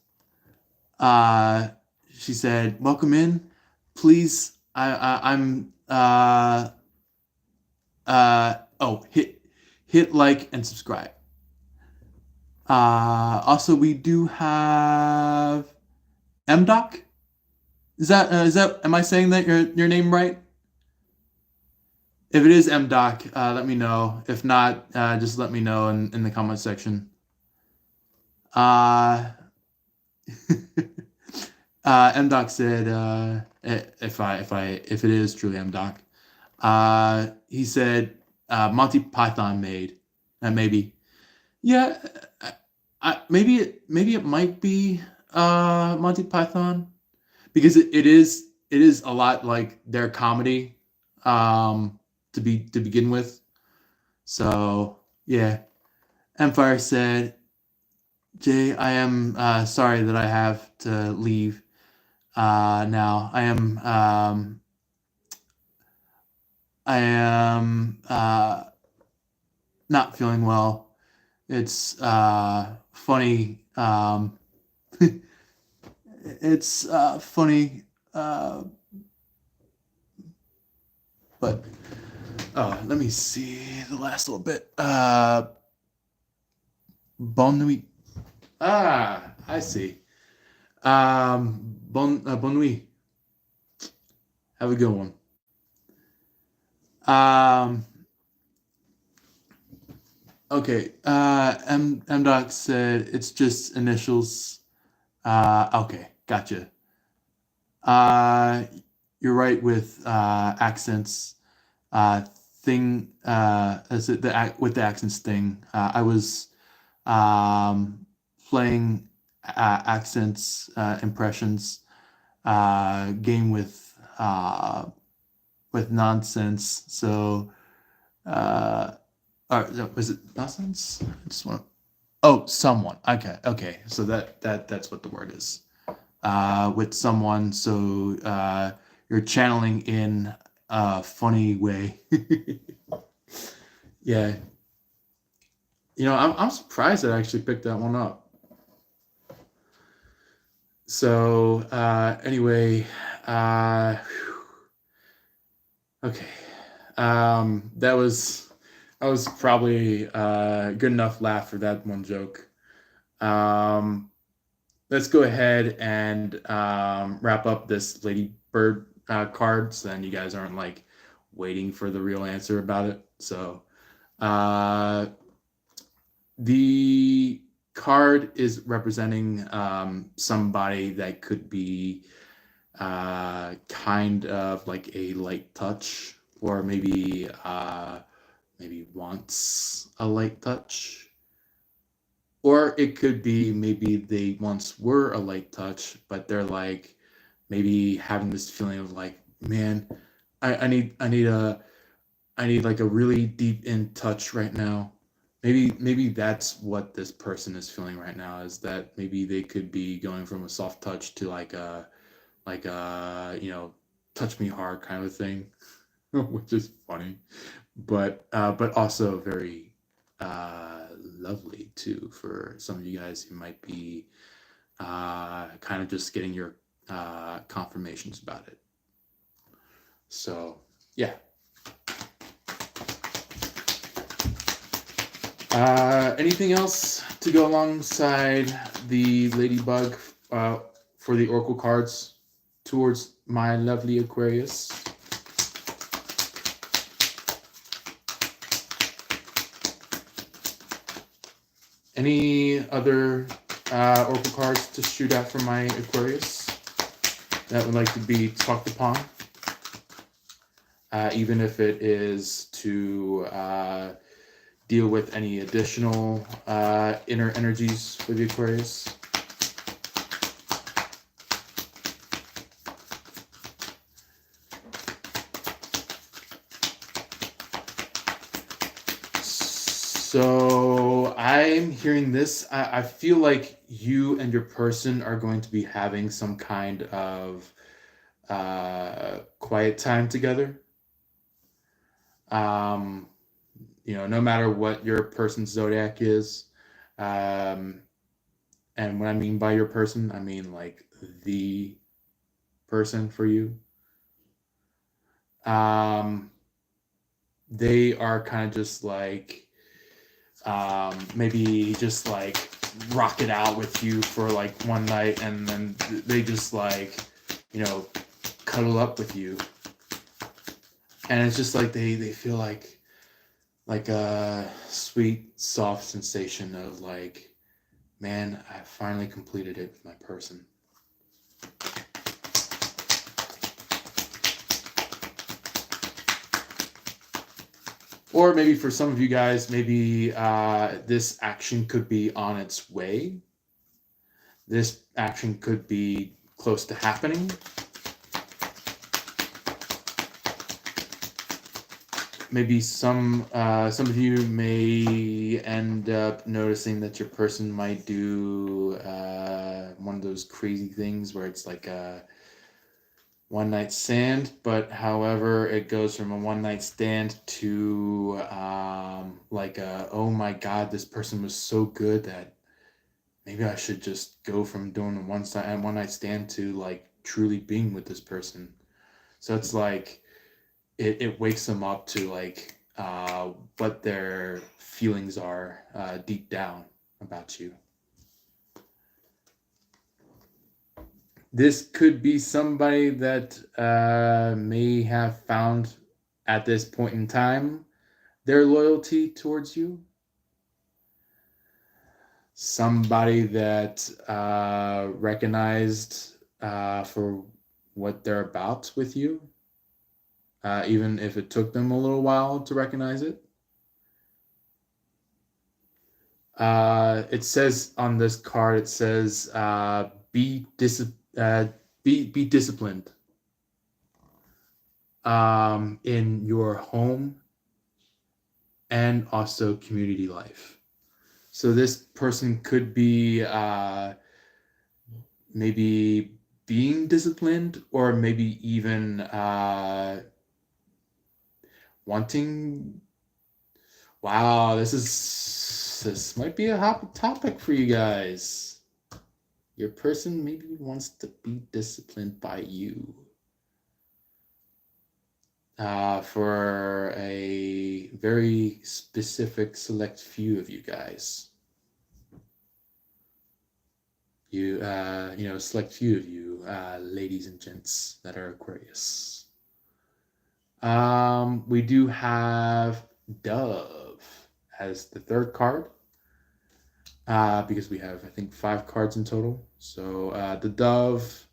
She said, welcome in. Please, I'm hit like and subscribe. Also, we do have MDoc. Is that am I saying that your name right? If it is MDoc, let me know. If not, just let me know in the comment section. MDoc said, if it is truly MDoc, he said Monty Python made, maybe, yeah, maybe it might be Monty Python, because it is a lot like their comedy, to begin with. So yeah, Empire said, Jay, I am sorry that I have to leave now. I am not feeling well. It's funny. It's funny, but let me see the last little bit. Bonne nuit. I see. Bonne nuit. Have a good one. Okay. MDoc said it's just initials. Okay, gotcha. You're right with accents. Thing. Is it with the accents thing? I was playing accents impressions game with nonsense. So, was it nonsense? I just want. Oh, someone. Okay. So that's what the word is. With someone. So you're channeling in a funny way. Yeah. I'm surprised I actually picked that one up. So anyway, okay. That was probably good enough laugh for that one joke. Let's go ahead and wrap up this Ladybird card, so then you guys aren't like waiting for the real answer about it. So the card is representing somebody that could be kind of like a light touch, or maybe wants a light touch, or it could be maybe they once were a light touch, but they're like maybe having this feeling of like, man, I need like a really deep in touch right now. Maybe that's what this person is feeling right now, is that maybe they could be going from a soft touch to like a touch me hard kind of thing, which is funny, but also very lovely too for some of you guys who might be kind of just getting your confirmations about it. So yeah. Anything else to go alongside the Ladybug for the Oracle cards towards my lovely Aquarius? Any other Oracle cards to shoot out for my Aquarius that would like to be talked upon? Even if it is to deal with any additional inner energies for the Aquarius. So I'm hearing this. I feel like you and your person are going to be having some kind of quiet time together. Um, no matter what your person's zodiac is. Um, and what I mean by your person, I mean like the person for you. Um, they are kind of just like maybe just like rock it out with you for like one night, and then they just like you know cuddle up with you, and it's just like they feel like a sweet soft sensation of like, man, I finally completed it with my person. Or maybe for some of you guys, maybe this action could be on its way. This action could be close to happening. Maybe some of you may end up noticing that your person might do one of those crazy things where it's like a one night stand, but however it goes from a one night stand to like oh my god, this person was so good that maybe I should just go from doing a one night stand to like truly being with this person. So it's like it wakes them up to like what their feelings are deep down about you. This could be somebody that may have found at this point in time their loyalty towards you. Somebody that recognized for what they're about with you, even if it took them a little while to recognize it. It says on this card, it says, be disciplined in your home and also community life. So this person could be maybe being disciplined, or maybe even wanting. Wow, this might be a hot topic for you guys. Your person maybe wants to be disciplined by you. For a very specific select few of you guys. Select few of you, ladies and gents that are Aquarius. We do have Dove as the third card, because we have, I think, 5 cards in total. So the Dove,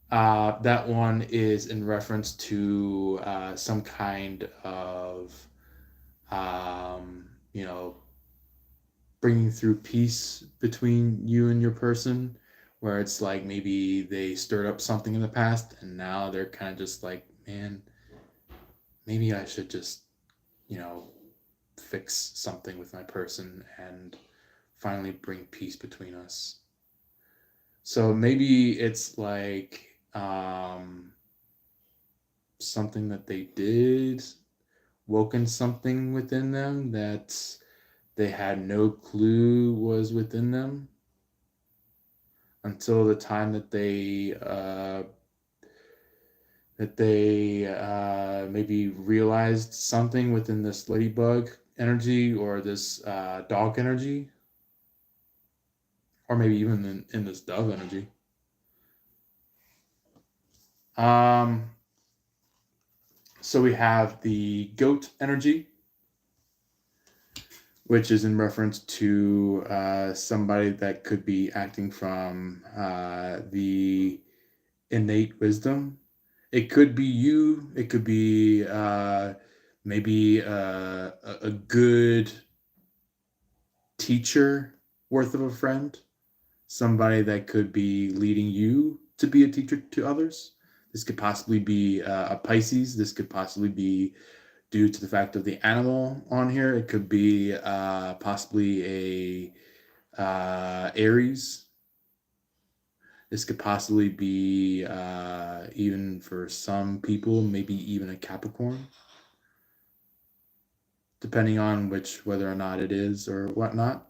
that one is in reference to some kind of, bringing through peace between you and your person, where it's like maybe they stirred up something in the past and now they're kind of just like, man, maybe I should just, fix something with my person and finally bring peace between us. So maybe it's like something that they did woken something within them that they had no clue was within them until the time that they maybe realized something within this ladybug energy or this dog energy, or maybe even in this dove energy. So we have the goat energy, which is in reference to somebody that could be acting from the innate wisdom. It could be you. It could be maybe a good teacher worth of a friend. Somebody that could be leading you to be a teacher to others. This could possibly be a Pisces. This could possibly be due to the fact of the animal on here. It could be possibly a Aries. This could possibly be even for some people, maybe even a Capricorn, depending on whether or not it is or whatnot.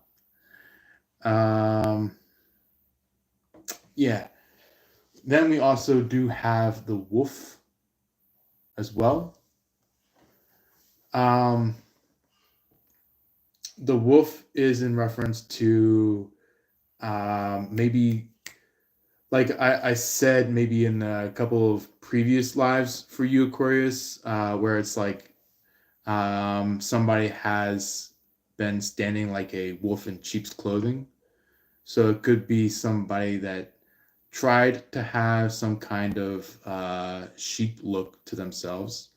Yeah. Then we also do have the wolf as well. The wolf is in reference to maybe, like I said, maybe in a couple of previous lives for you, Aquarius, where it's like somebody has been standing like a wolf in sheep's clothing. So it could be somebody that tried to have some kind of sheep look to themselves,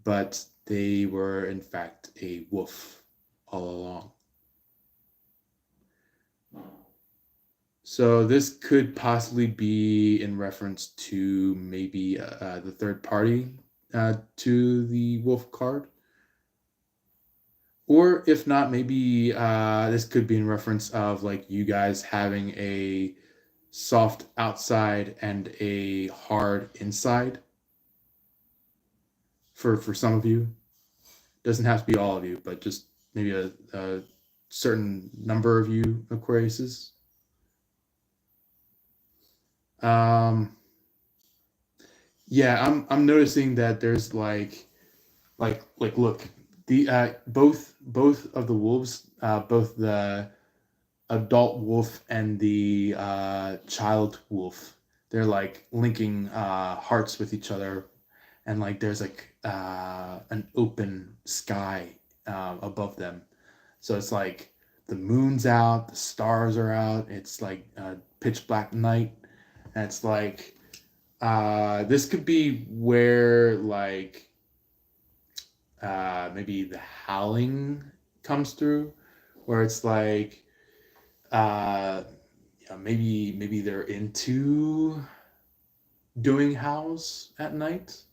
but they were in fact a wolf all along. So this could possibly be in reference to maybe the third party to the wolf card. Or if not, maybe this could be in reference of like you guys having a soft outside and a hard inside. For some of you, doesn't have to be all of you, but just maybe a certain number of you Aquariuses. Yeah, I'm noticing that there's like look, the both of the wolves, both the adult wolf and the child wolf, they're like linking hearts with each other, and like there's like an open sky above them. So it's like the moon's out, the stars are out, it's like pitch black night, and it's like this could be where like maybe the howling comes through, where it's like yeah, maybe they're into doing howls at night,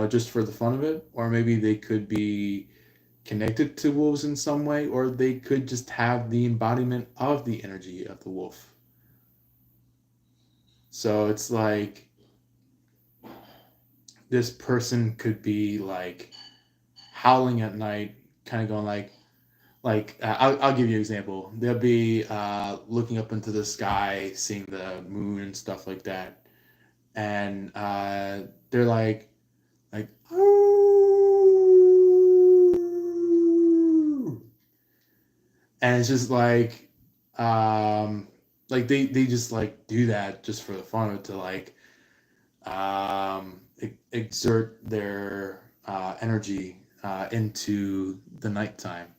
just for the fun of it, or maybe they could be connected to wolves in some way, or they could just have the embodiment of the energy of the wolf. So it's like this person could be like howling at night, kind of going like I'll give you an example. They'll be looking up into the sky, seeing the moon and stuff like that, and they're like "Ooh." And it's just like they just like do that just for the fun of it, to like exert their energy into the nighttime.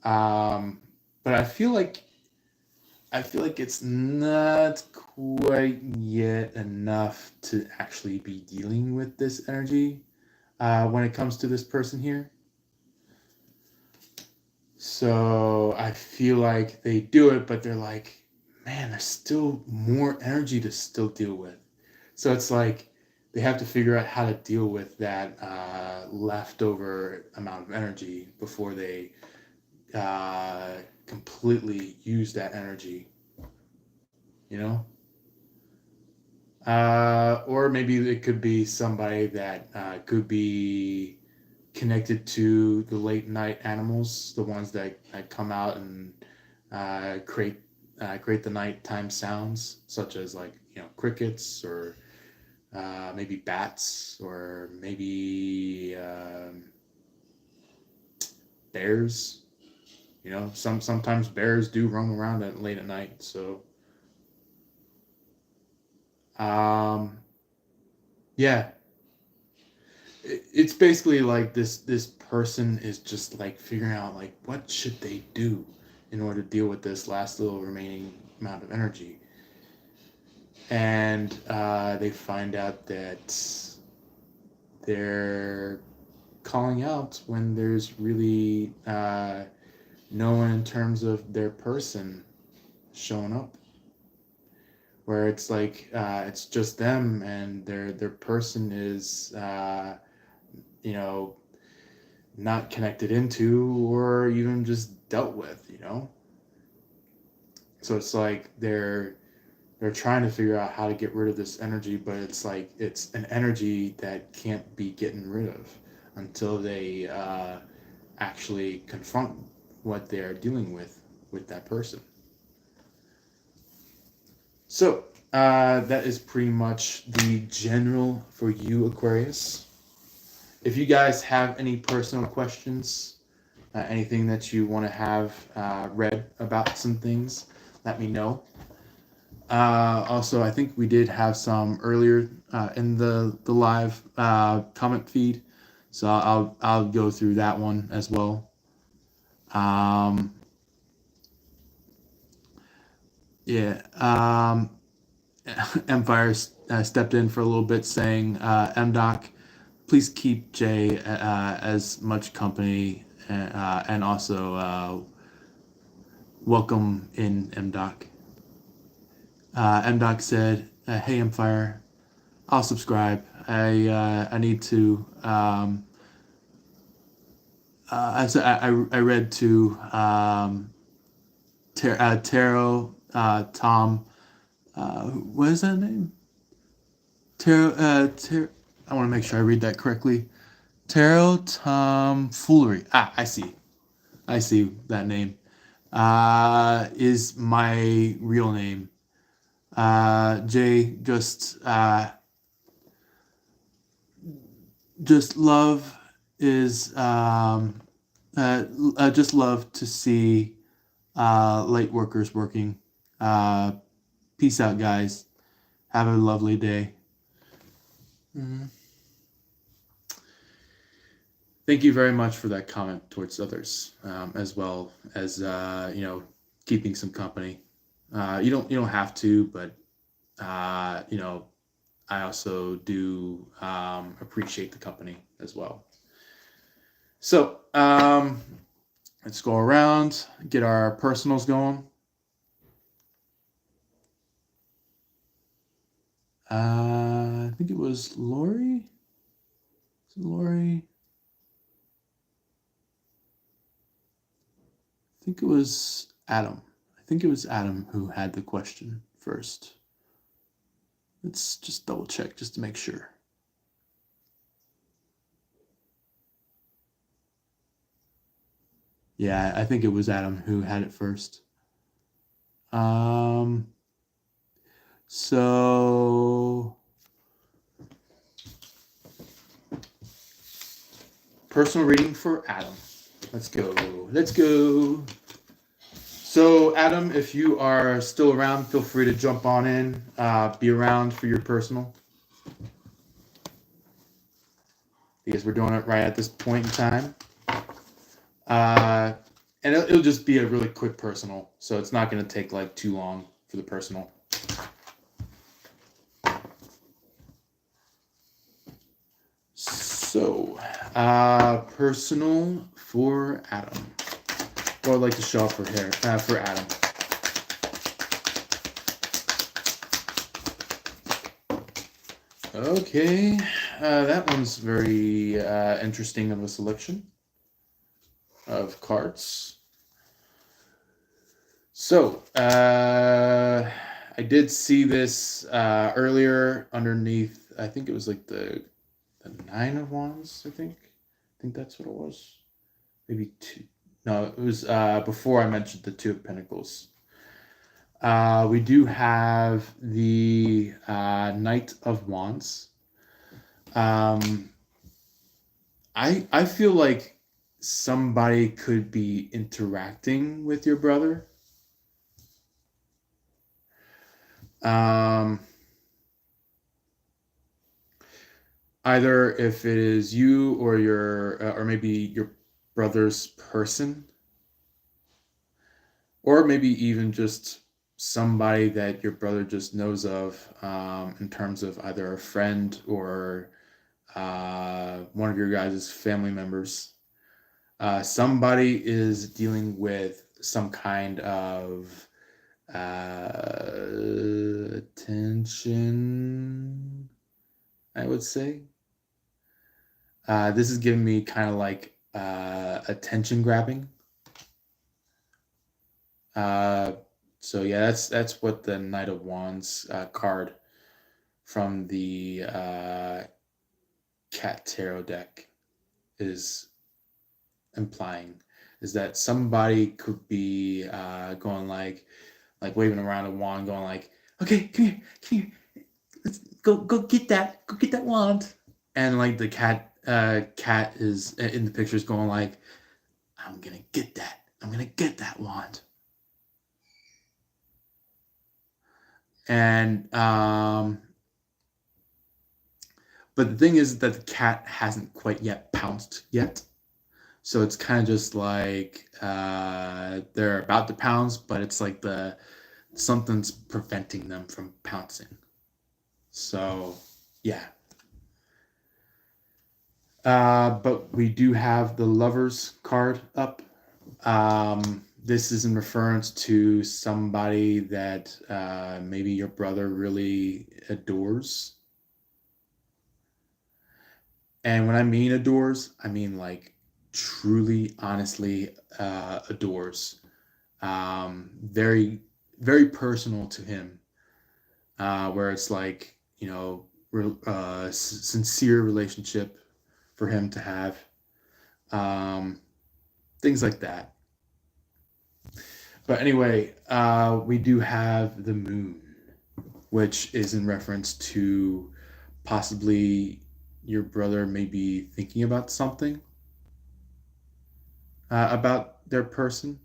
But I feel like it's not quite yet enough to actually be dealing with this energy when it comes to this person here. So I feel like they do it, but they're like, man, there's still more energy to still deal with. So it's like they have to figure out how to deal with that leftover amount of energy before they completely use that energy, you know? Or maybe it could be somebody that could be connected to the late night animals, the ones that come out and create the nighttime sounds, such as like crickets, or maybe bats, or maybe bears. Sometimes bears do roam around late at night. So yeah, it's basically like this person is just like figuring out like what should they do in order to deal with this last little remaining amount of energy, and they find out that they're calling out when there's really no one in terms of their person showing up, where it's like it's just them, and their person is you know, not connected into or even just dealt with, you know? So it's like they're trying to figure out how to get rid of this energy, but it's like it's an energy that can't be getting rid of until they actually confront what they're dealing with that person. So that is pretty much the general for you, Aquarius. If you guys have any personal questions, anything that you want to have read about some things, let me know. Also, I think we did have some earlier in the live comment feed, so I'll go through that one as well. Um, yeah. Empire stepped in for a little bit, saying, "MDoc, please keep Jay as much company, and also welcome in MDoc." MDoc said, "Hey Empire, I'll subscribe. I need to. I read to Taro Tom. What is that name? Taro. I want to make sure I read that correctly. Taro Tom Foolery. Ah, I see. I see that name. Is my real name. Jay, just love is just love to see light workers working. Uh, Peace out, guys. Have a lovely day. Mm-hmm. Thank you very much for that comment towards others, as well as keeping some company. You don't have to, but I also do appreciate the company as well. So let's go around, get our personals going. I think it was Lori. Is it Lori? I think it was Adam. I think it was Adam who had the question first. Let's just double check just to make sure. Yeah, I think it was Adam who had it first. So personal reading for Adam. Let's go. Let's go. So, Adam, if you are still around, feel free to jump on in, be around for your personal. Because we're doing it right at this point in time. And it'll just be a really quick personal, so it's not going to take like too long for the personal. So, personal for Adam. Or I'd like to show up for Adam. Okay, that one's very interesting of a selection of cards. So, I did see this earlier underneath, I think it was like the Nine of Wands, I think that's what it was. Maybe two. No, it was before I mentioned the Two of Pentacles. We do have the Knight of Wands. I feel like somebody could be interacting with your brother. Either if it is you or or maybe your brother's person, or maybe even just somebody that your brother just knows of, in terms of either a friend or one of your guys' family members. Somebody is dealing with some kind of tension, I would say. This is giving me kind of like attention grabbing. So yeah, that's what the Knight of Wands card from the Cat Tarot deck is implying, is that somebody could be going like waving around a wand, going like, okay, come here, let's go get that wand, and like the cat is in the pictures going like, I'm gonna get that wand. And but the thing is that the cat hasn't quite yet pounced yet. So it's kind of just like they're about to pounce, but it's like something's preventing them from pouncing. So yeah. But we do have the Lovers card up. This is in reference to somebody that maybe your brother really adores. And when I mean adores, I mean like truly, honestly adores. Very, very personal to him, where it's like, sincere relationship for him to have. Things like that. But anyway, we do have the moon, which is in reference to possibly your brother may be thinking about something about their person,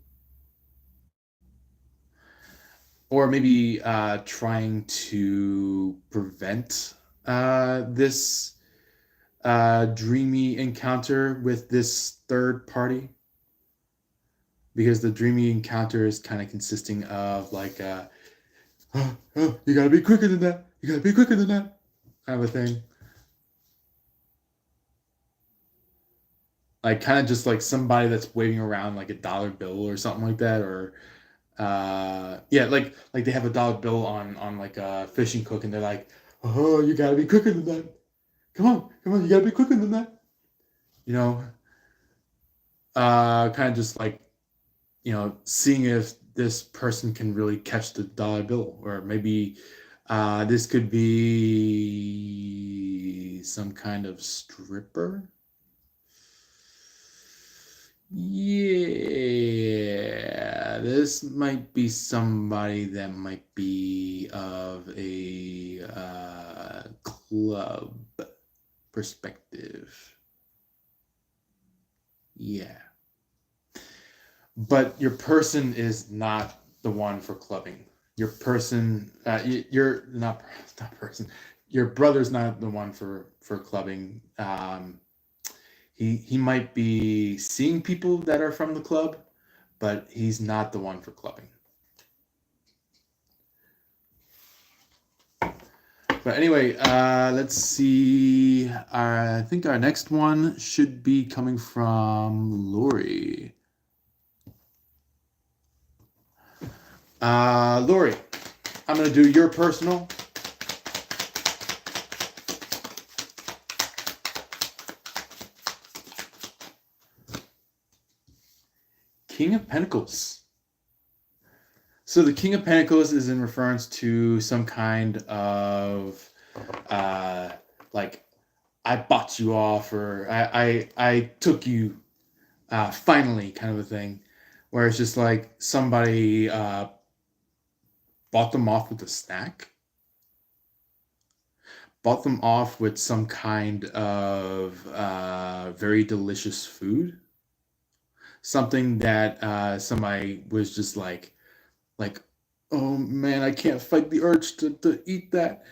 or maybe trying to prevent this dreamy encounter with this third party, because the dreamy encounter is kind of consisting of like you gotta be quicker than that, kind of a thing. Like kind of just like somebody that's waving around like a dollar bill or something like that, or yeah, like they have a dollar bill on like a fishing hook, and they're like, oh, you gotta be quicker than that. Come on, you gotta be quicker than that. You know, kind of just like, seeing if this person can really catch the dollar bill, or maybe this could be some kind of stripper. Yeah, this might be somebody that might be of a club perspective. Yeah. But your person is not the one for clubbing. Your person, you're not person. Your brother's not the one for clubbing. He might be seeing people that are from the club, but he's not the one for clubbing. But anyway, let's see. I think our next one should be coming from Lori. Lori, I'm going to do your personal. King of Pentacles. So the King of Pentacles is in reference to some kind of like, I bought you off, or I took you finally, kind of a thing, where it's just like somebody bought them off with a snack, bought them off with some kind of very delicious food, something that somebody was just like, oh man, I can't fight the urge to eat that.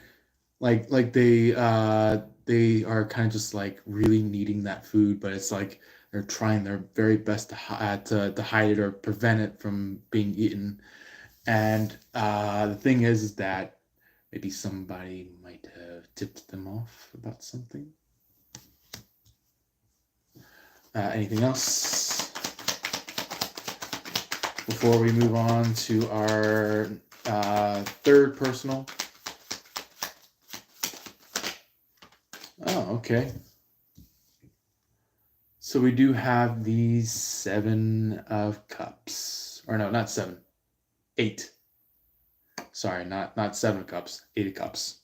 Like they are kind of just like really needing that food, but it's like they're trying their very best to hide it or prevent it from being eaten. And the thing is that maybe somebody might have tipped them off about something. Anything else before we move on to our third personal? Oh, okay. So we do have the Seven of Cups. Or no, not seven. 8. Sorry, not 7 of Cups. 8 of Cups.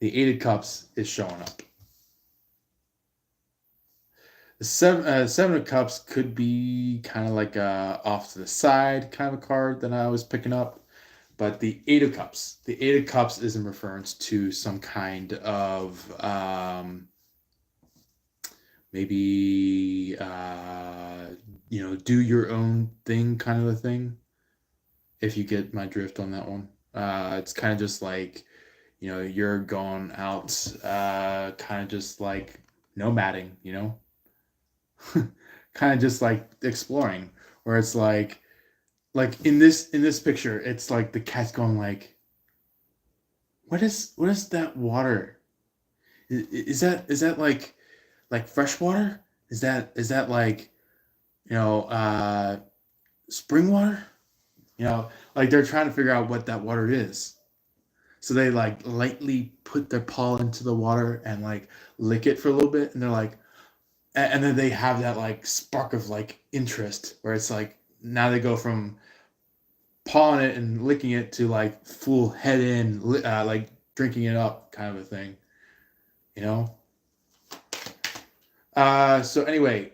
The 8 of Cups is showing up. The seven of Cups could be kind of like a off to the side kind of a card that I was picking up. But the Eight of Cups is in reference to some kind of maybe do your own thing kind of a thing. If you get my drift on that one, it's kind of just like you're going out, kind of just like nomading, kind of just like exploring, where it's like in this picture, it's like the cat's going like, what is that water? Is that like fresh water? Is that like spring water? Like they're trying to figure out what that water is. So they like lightly put their paw into the water and like lick it for a little bit, and they're like, and then they have that like spark of like interest where it's like now they go from pawing it and licking it to like full head in, like drinking it up kind of a thing, you know. So anyway,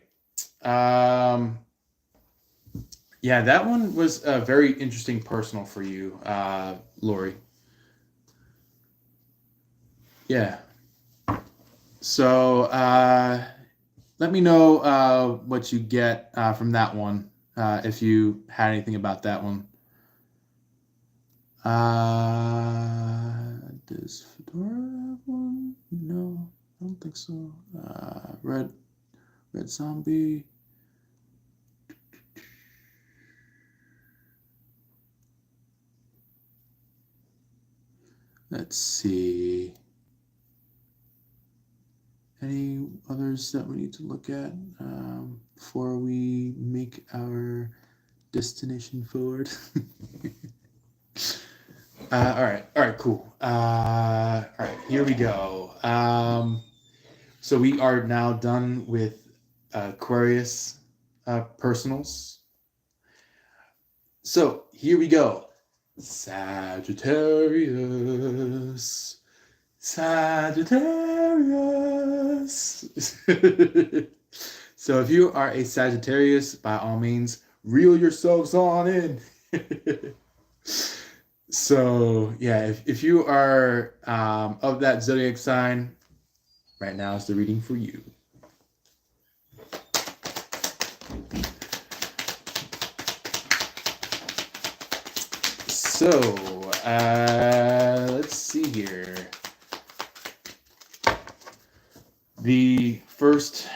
yeah, that one was very interesting, personal for you, Lori. Yeah. So let me know what you get from that one, if you had anything about that one. Does Fedora have one? No, I don't think so. Red Zombie. Let's see. Any others that we need to look at before we make our destination forward? All right, cool. All right, here we go. So we are now done with Aquarius personals. So here we go. Sagittarius. So if you are a Sagittarius, by all means, reel yourselves on in. So yeah, if you are of that zodiac sign, right now is the reading for you. So let's see here. The first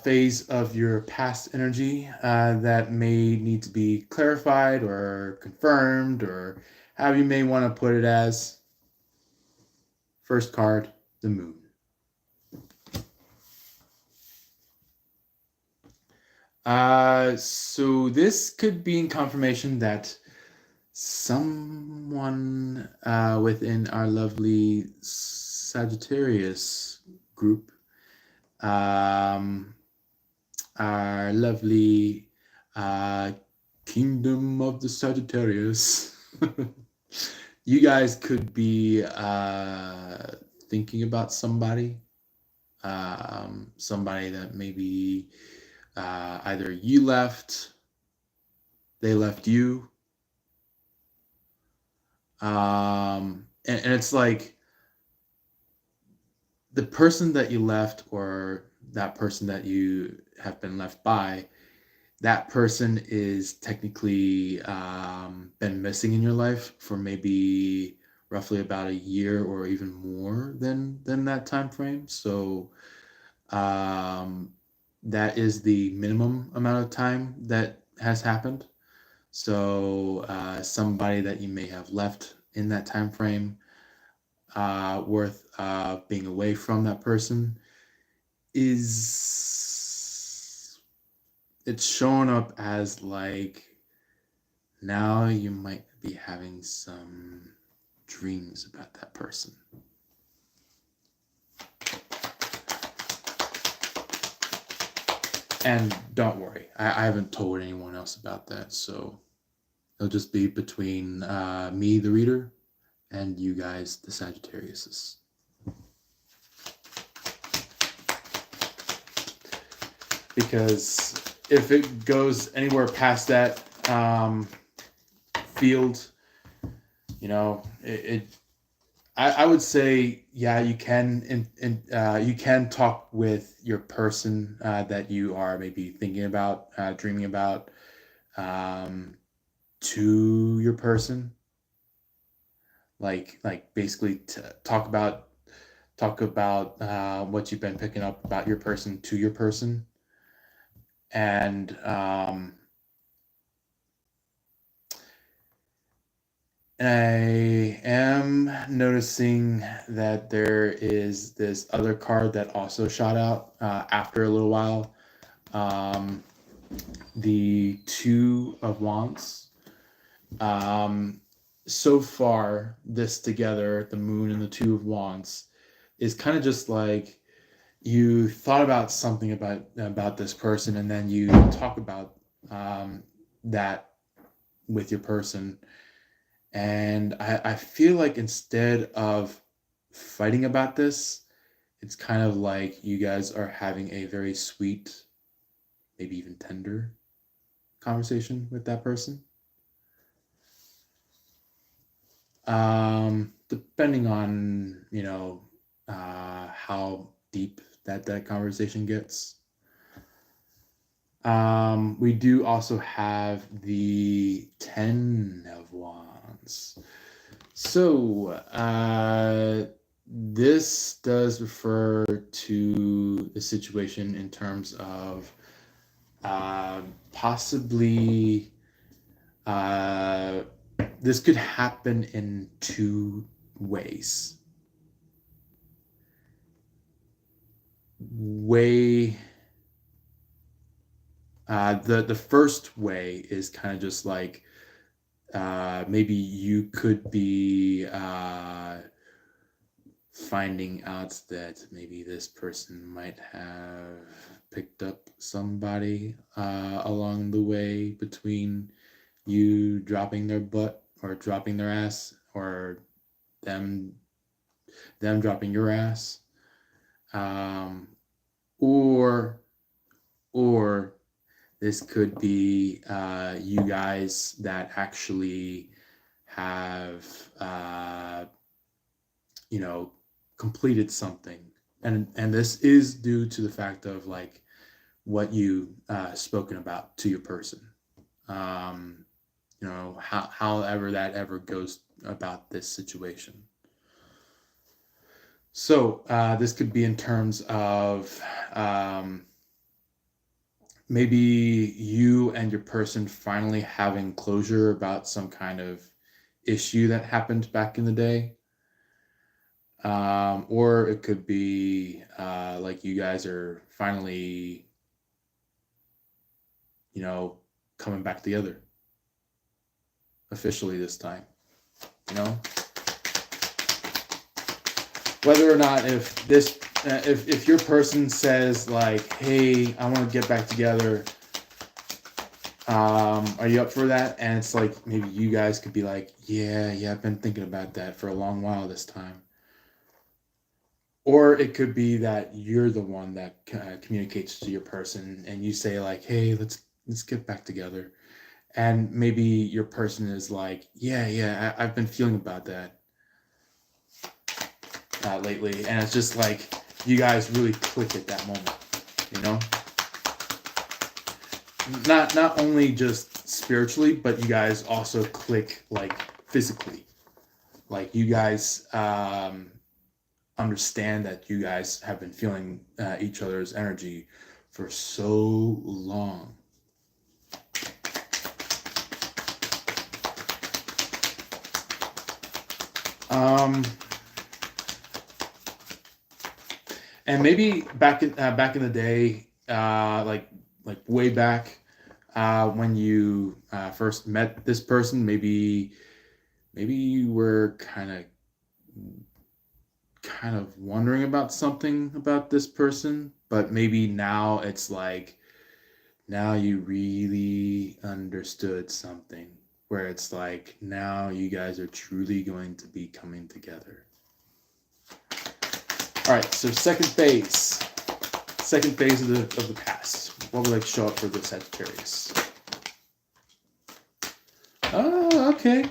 phase of your past energy that may need to be clarified or confirmed, or however you may want to put it as. First card, the Moon. So this could be in confirmation that someone within our lovely Sagittarius group, our lovely kingdom of the Sagittarius, you guys could be thinking about somebody, somebody that maybe either you left, they left you, and it's like the person that you left, or that person that you have been left by, that person is technically been missing in your life for maybe roughly about a year or even more than that time frame. So that is the minimum amount of time that has happened. So somebody that you may have left in that time frame, worth being away from that person, it's showing up as like now you might be having some dreams about that person. And don't worry, I haven't told anyone else about that, so it'll just be between me, the reader, and you guys, the Sagittariuses. Because if it goes anywhere past that field, you know, I would say, yeah, you can you can talk with your person that you are maybe thinking about, dreaming about, to your person, like basically talk about what you've been picking up about your person to your person, and I am noticing that there is this other card that also shot out after a little while. The Two of Wands. So far, this together, the Moon and the Two of Wands, is kind of just like you thought about something about this person, and then you talk about that with your person. And I feel like instead of fighting about this, it's kind of like you guys are having a very sweet, maybe even tender conversation with that person. Depending on, how deep that conversation gets. We do also have the Ten of Wands. So, this does refer to the situation in terms of possibly this could happen in two ways. The first way is kind of just like maybe you could be finding out that maybe this person might have picked up somebody along the way between you dropping their butt or dropping their ass, or them dropping your ass, or this could be you guys that actually have completed something, and this is due to the fact of like what you spoken about to your person. However that ever goes about this situation. So this could be in terms of maybe you and your person finally having closure about some kind of issue that happened back in the day. Or it could be like you guys are finally, coming back together officially this time, whether or not if your person says like, hey, I want to get back together, are you up for that? And it's like maybe you guys could be like, yeah, I've been thinking about that for a long while this time. Or it could be that you're the one that communicates to your person and you say like, hey, let's get back together. And maybe your person is like, yeah, I've been feeling about that lately. And it's just like you guys really click at that moment, Not only just spiritually, but you guys also click like physically. Like you guys understand that you guys have been feeling each other's energy for so long. And maybe back in the day, like way back when you first met this person, maybe you were kind of wondering about something about this person, but maybe now it's like now you really understood something, where it's like now you guys are truly going to be coming together. All right, so second phase of the past. What would like to show up for the Sagittarius? Oh, okay.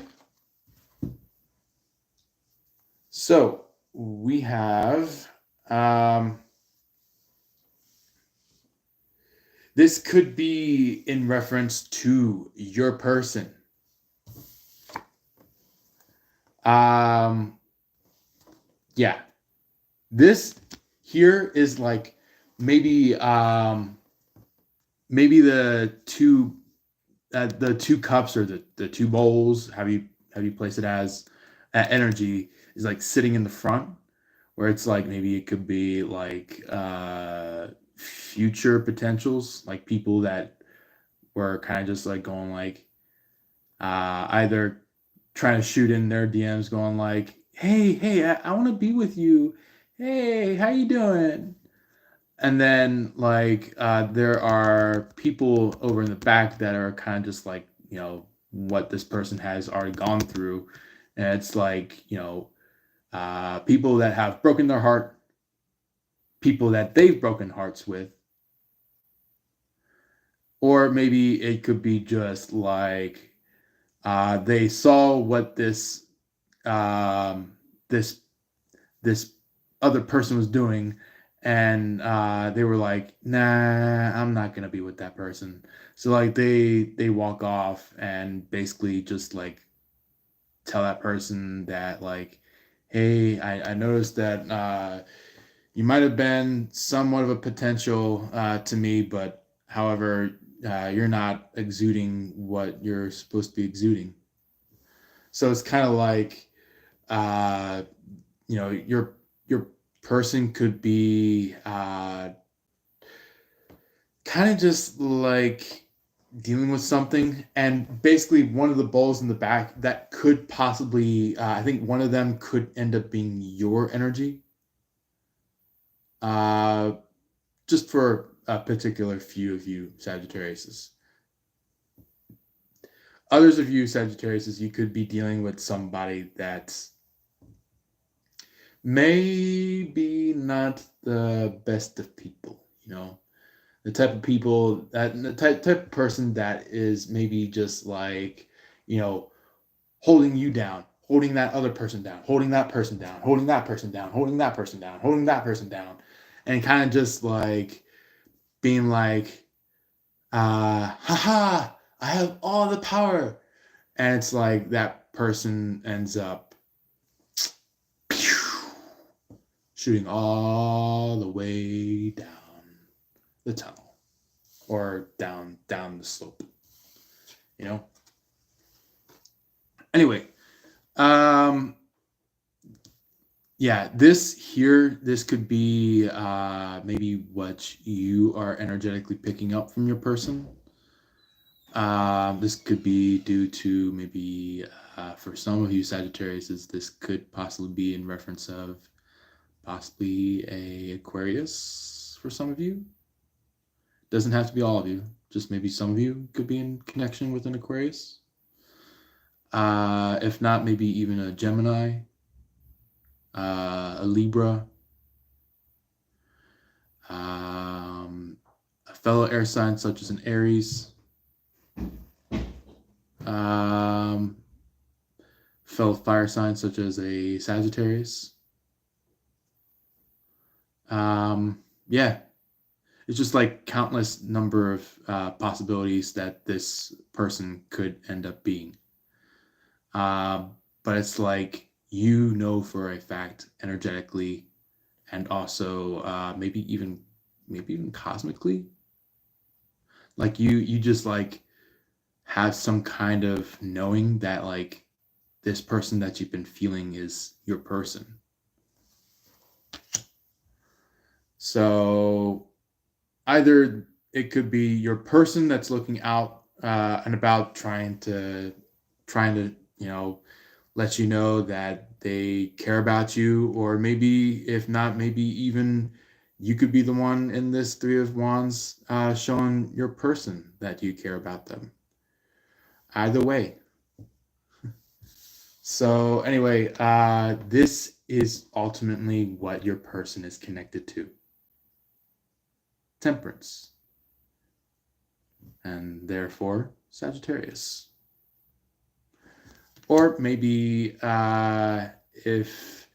So we have this could be in reference to your person. Yeah. This here is like maybe maybe the two cups or the two bowls, have you placed it as energy is like sitting in the front, where it's like maybe it could be like future potentials, like people that were kind of just like going like either trying to shoot in their DMs going like, hey, I want to be with you, hey, how you doing? And then like there are people over in the back that are kind of just like, you know, what this person has already gone through, and it's like, you know, people that have broken their heart, people that they've broken hearts with, or maybe it could be just like they saw what um, this this other person was doing, and they were like, nah, I'm not gonna be with that person. So like they walk off and basically just like tell that person that like, hey, I noticed that you might have been somewhat of a potential to me, but however, you're not exuding what you're supposed to be exuding. So it's kind of like uh, you know, your person could be kind of just like dealing with something, and basically one of the bowls in the back that could possibly I think one of them could end up being your energy, uh just for a particular few of you Sagittarius. Others of you Sagittarius, you could be dealing with somebody that's maybe not the best of people, you know, the type of people that the type of person that is maybe just like, you know, holding you down, holding that other person down, holding that person down, holding that person down, holding that person down, holding that person down, and kind of just like being like, haha, I have all the power. And it's like that person ends up shooting all the way down the tunnel or down the slope, you know. Anyway, yeah, this could be maybe what you are energetically picking up from your person. This could be due to maybe for some of you Sagittarius, this could possibly be in reference of possibly a Aquarius for some of you. Doesn't have to be all of you, just maybe some of you could be in connection with an Aquarius. If not, maybe even a Gemini, a Libra, a fellow air sign such as an Aries, fellow fire sign such as a Sagittarius. Yeah, it's just like countless number of possibilities that this person could end up being. But it's like, you know, for a fact energetically, and also maybe even cosmically, like you just like have some kind of knowing that like this person that you've been feeling is your person. So either it could be your person that's looking out and about, trying to you know, let you know that they care about you, or maybe if not, maybe even You could be the one in this Three of Wands showing your person that you care about them. Either way. So anyway, this is ultimately what your person is connected to. Temperance. And therefore, Sagittarius. Or maybe if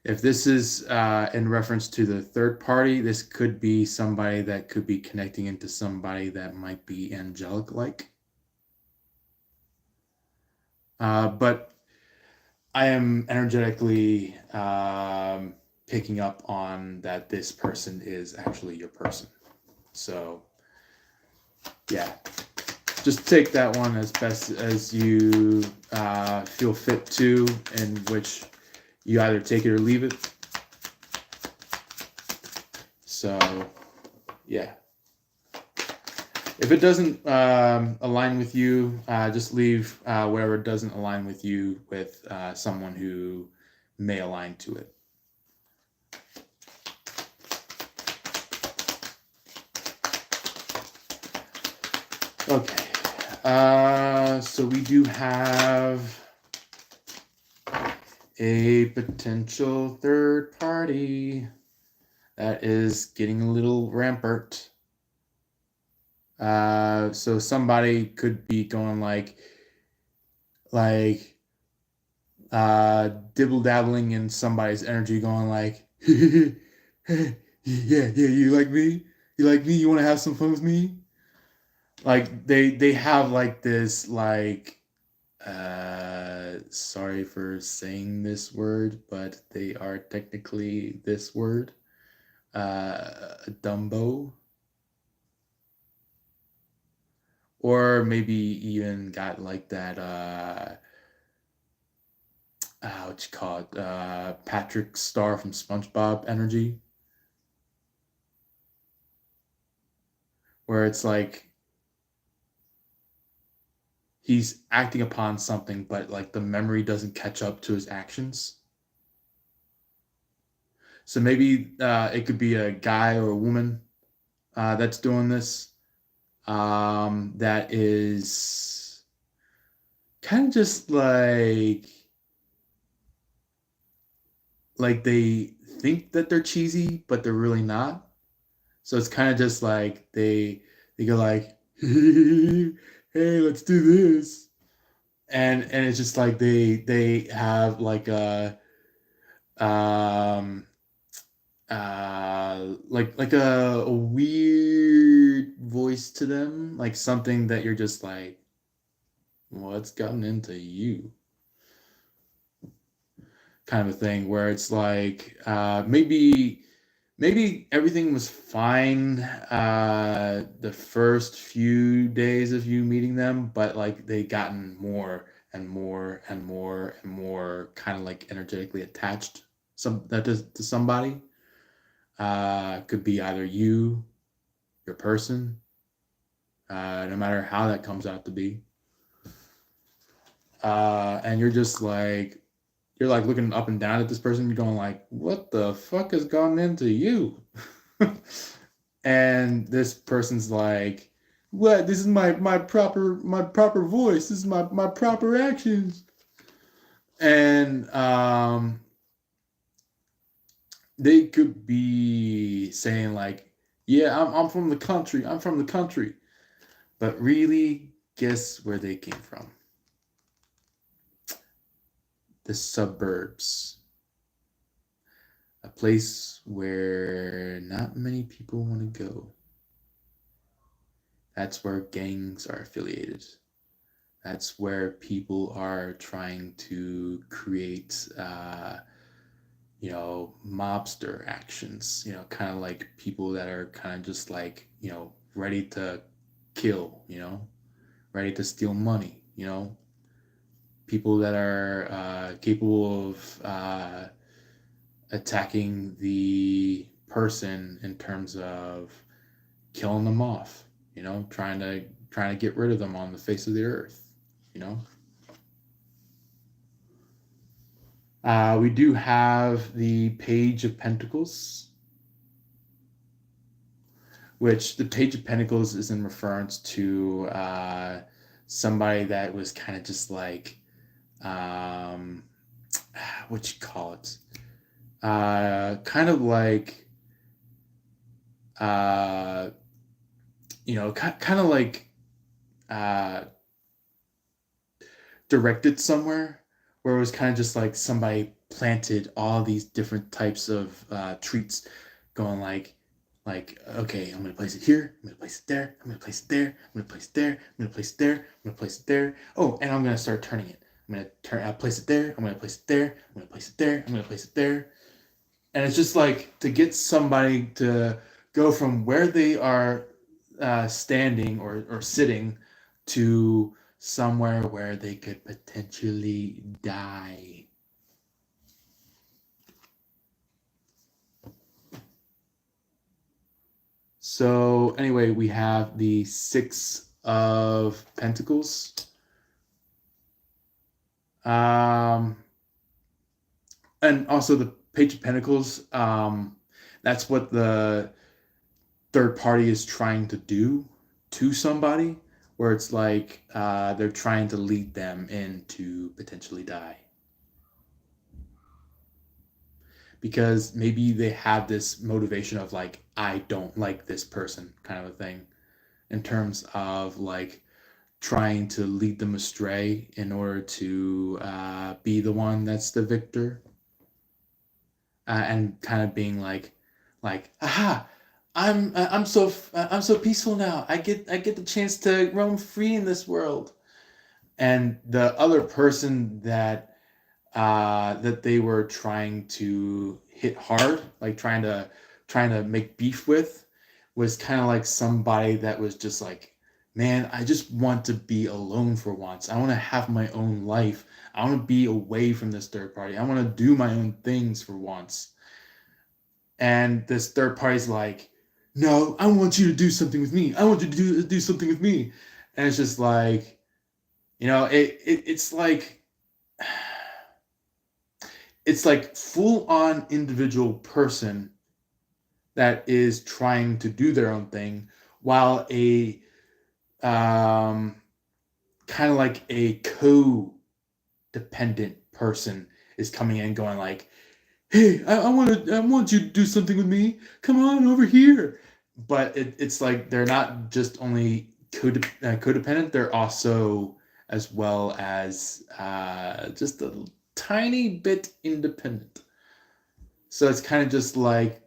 this is in reference to the third party, this could be somebody that could be connecting into somebody that might be angelic-like. But I am energetically picking up on that this person is actually your person. So, yeah. Just take that one as best as you feel fit to, in which you either take it or leave it. So, yeah. If it doesn't align with you, just leave wherever it doesn't align with you with someone who may align to it. Okay. So we do have a potential third party that is getting a little rampant. So somebody could be going like dibble dabbling in somebody's energy, going like, yeah, you like me? You like me? You want to have some fun with me? Like they have like this like sorry for saying this word, but they are technically this word, Dumbo. Or maybe even got like that what you call it, Patrick Star from SpongeBob energy, where it's like he's acting upon something, but like the memory doesn't catch up to his actions. So maybe it could be a guy or a woman that's doing this, that is kind of just like they think that they're cheesy, but they're really not. So it's kind of just like they go like, hey, let's do this, and it's just like they have like um like a weird voice to them, like something that you're just like, what's gotten into you, kind of a thing, where it's like maybe everything was fine the first few days of you meeting them, but like they gotten more and more and more and more kind of like energetically attached to somebody. Could be either you, your person, no matter how that comes out to be. And you're like looking up and down at this person, you're going like, what the fuck has gone into you? And this person's like, what, this is my proper voice, this is my proper actions. And they could be saying like, yeah, I'm from the country, but really, guess where they came from? The suburbs. A place where not many people want to go. That's where gangs are affiliated. That's where people are trying to create, mobster actions, kind of like people that are kind of just like, ready to kill, ready to steal money, people that are capable of attacking the person in terms of killing them off, trying to get rid of them on the face of the earth, we do have the Page of Pentacles. which the Page of Pentacles is in reference to somebody that was kind of just like, what you call it? Kind of like, kind of like uh, directed somewhere, where it was kind of just like somebody planted all these different types of treats, going like, okay, I'm gonna place it here, I'm gonna place it there, I'm gonna place it there, I'm gonna place it there, I'm gonna place it there, I'm gonna place it there. Oh, and I'm gonna start turning it. I'm gonna place it there, I'm gonna place it there, I'm gonna place it there, I'm gonna place it there. And it's just like to get somebody to go from where they are standing or sitting to somewhere where they could potentially die. So anyway, we have the Six of Pentacles. And also the Page of Pentacles. That's what the third party is trying to do to somebody, where it's like they're trying to lead them in to potentially die. Because maybe they have this motivation of like, I don't like this person kind of a thing, in terms of like trying to lead them astray in order to be the one that's the victor, and kind of being like, aha, I'm so peaceful now. I get the chance to roam free in this world. And the other person that that they were trying to hit hard, like trying to make beef with, was kind of like somebody that was just like, man, I just want to be alone for once. I want to have my own life. I want to be away from this third party. I want to do my own things for once. And this third party's like, no, I want you to do something with me. I want you to do something with me. And it's just like, it's like, it's like full on individual person that is trying to do their own thing, while a kind of like a codependent person is coming in going like, hey, I want you to do something with me. Come on over here. But it's like they're not just only codependent, they're also as well as just a tiny bit independent. So it's kind of just like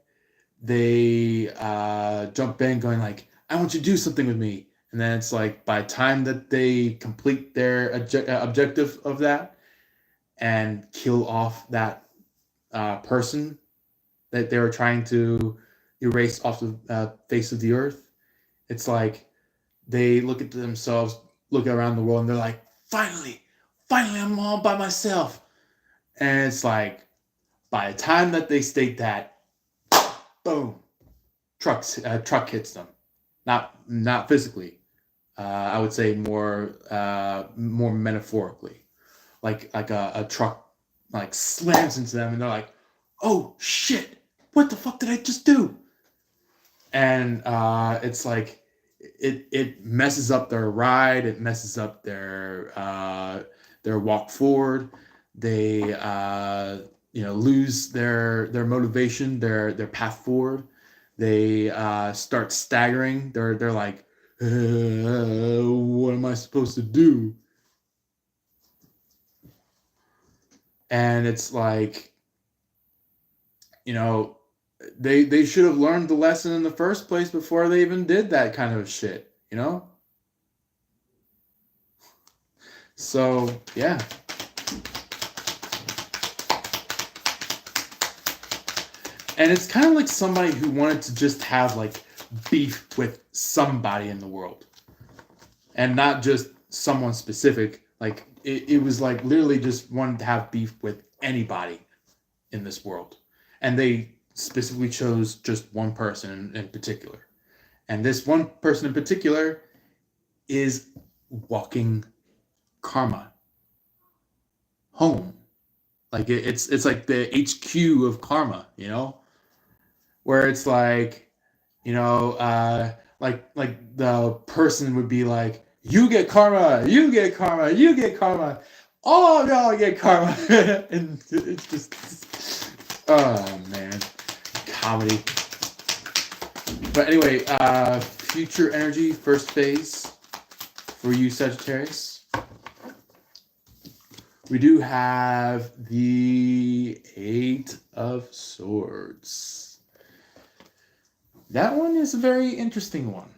they jump in going like, I want you to do something with me. And then it's like by the time that they complete their objective of that and kill off that person that they were trying to erase off the face of the earth, it's like they look at themselves, look around the world, and they're like, finally, I'm all by myself. And it's like, by the time that they state that, boom, truck hits them. Not physically. I would say more metaphorically, like a truck like slams into them, and they're like, oh shit, what the fuck did I just do? And it's like it messes up their ride, it messes up their walk forward. They lose their motivation, their path forward. They start staggering. They're like, what am I supposed to do? And it's like, they should have learned the lesson in the first place before they even did that kind of shit, So, yeah. And it's kind of like somebody who wanted to just have like beef with somebody in the world, and not just someone specific. Like it was like literally just wanted to have beef with anybody in this world. And they specifically chose just one person in particular. And this one person in particular is walking karma home. Like it's like the HQ of karma, where it's like You know, like the person would be like, "You get karma, you get karma, you get karma, all of y'all get karma," and it's just, oh man, comedy. But anyway, future energy, first phase for you, Sagittarius. We do have the Eight of Swords. That one is a very interesting one.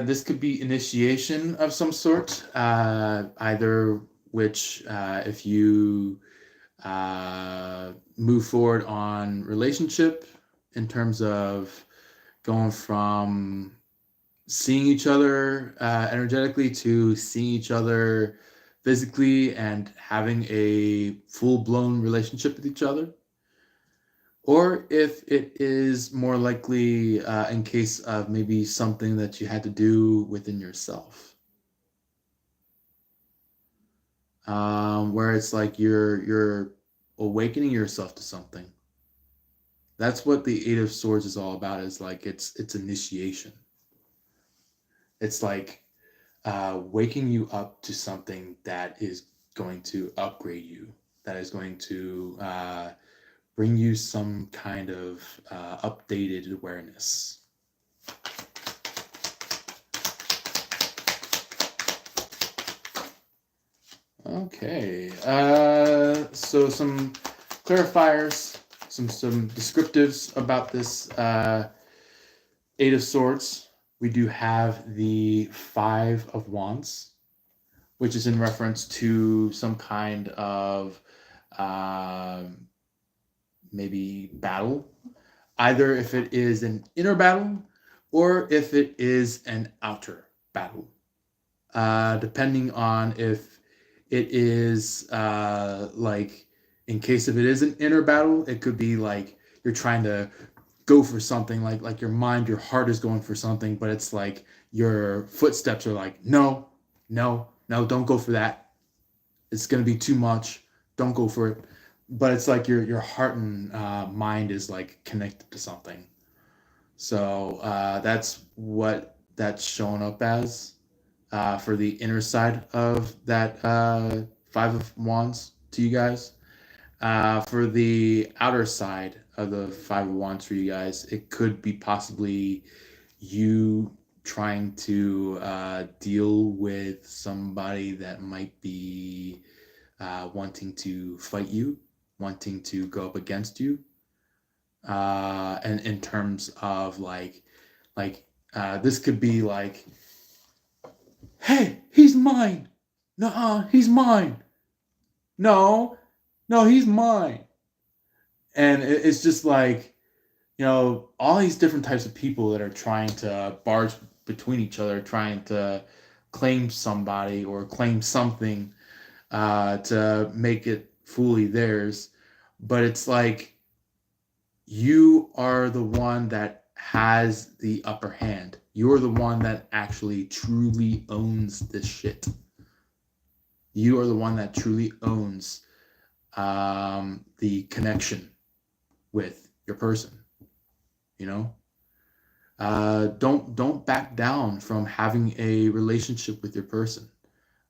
This could be initiation of some sort, either which, if you move forward on relationship in terms of going from seeing each other energetically to seeing each other physically and having a full-blown relationship with each other, or if it is more likely in case of maybe something that you had to do within yourself, where it's like you're awakening yourself to something. That's what the Eight of Swords is all about. Is like it's initiation. It's like waking you up to something that is going to upgrade you, that is going to bring you some kind of updated awareness. Okay, so some clarifiers, some descriptives about this Eight of Swords. We do have the Five of Wands, which is in reference to some kind of maybe battle, either if it is an inner battle or if it is an outer battle, depending on if it is like, in case if it is an inner battle, it could be like you're trying to go for something, like your mind, your heart is going for something, but it's like your footsteps are like, no, no, no, don't go for that. It's gonna be too much. Don't go for it. But it's like your heart and mind is like connected to something. So that's what that's shown up as for the inner side of that Five of Wands to you guys. For the outer side of the Five of Wands for you guys, it could be possibly you trying to deal with somebody that might be wanting to fight you, wanting to go up against you, and in terms of this could be like, hey, he's mine. No, he's mine. No, no, he's mine. And it's just like, all these different types of people that are trying to barge between each other, trying to claim somebody or claim something to make it fully theirs. But it's like you are the one that has the upper hand. You're the one that actually truly owns this shit. You are the one that truly owns the connection with your person. Don't back down from having a relationship with your person.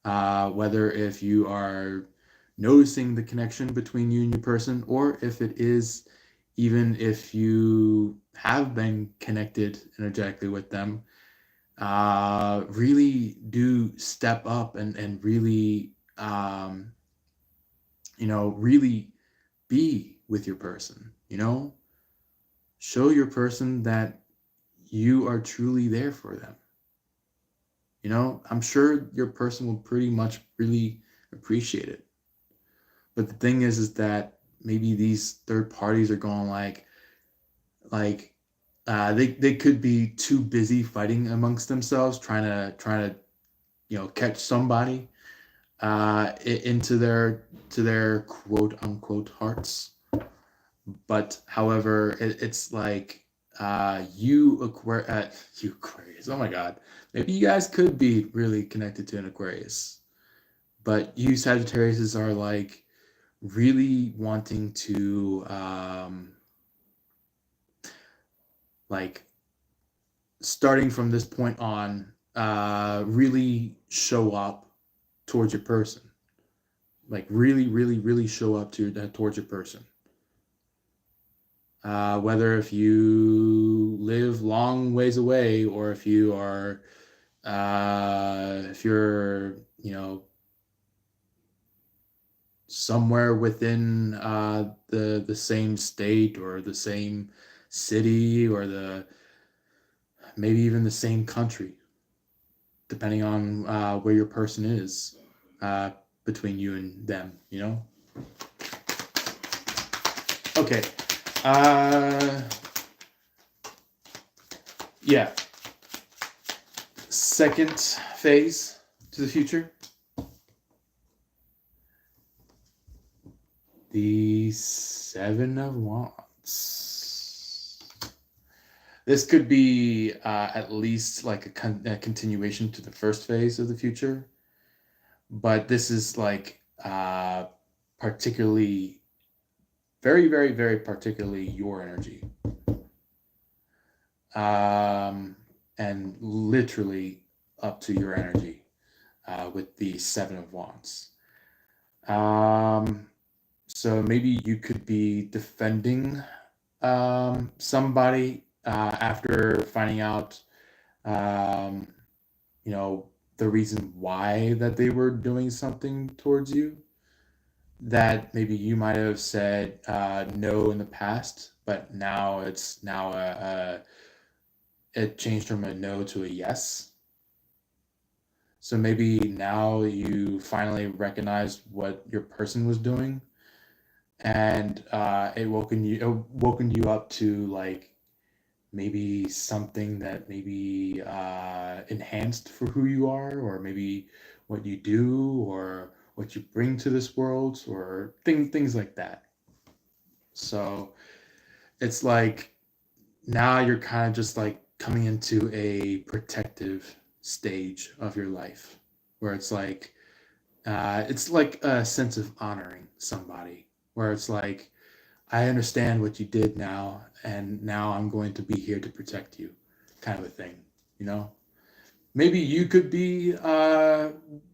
Whether if you are noticing the connection between you and your person, or if it is, even if you have been connected energetically with them, really do step up and really, really be with your person, show your person that you are truly there for them. I'm sure your person will pretty much really appreciate it. But the thing is that maybe these third parties are going they could be too busy fighting amongst themselves, trying to catch somebody into their quote unquote hearts. But however, it's like you Aquarius. Oh my God, maybe you guys could be really connected to an Aquarius, but you Sagittarius are like really wanting to starting from this point on, really show up towards your person. Like really, really, really show up towards your person. Whether if you live long ways away, or if you are, if you're, somewhere within the same state or the same city, or maybe even the same country, depending on where your person is, between you and them, Okay. Yeah. Second phase to the future. The Seven of Wands. This could be at least like a continuation to the first phase of the future, but this is like particularly, very, very, very particularly your energy, and literally up to your energy, with the Seven of Wands. So maybe you could be defending somebody after finding out, the reason why that they were doing something towards you, that maybe you might have said no in the past, but now it changed from a no to a yes. So maybe now you finally recognized what your person was doing, and it woken you up to like maybe something that maybe enhanced for who you are, or maybe what you do, or what you bring to this world, or things like that. So it's like now you're kind of just like coming into a protective stage of your life, where it's like a sense of honoring somebody, where it's like, I understand what you did now, and now I'm going to be here to protect you, kind of a thing, Maybe you could be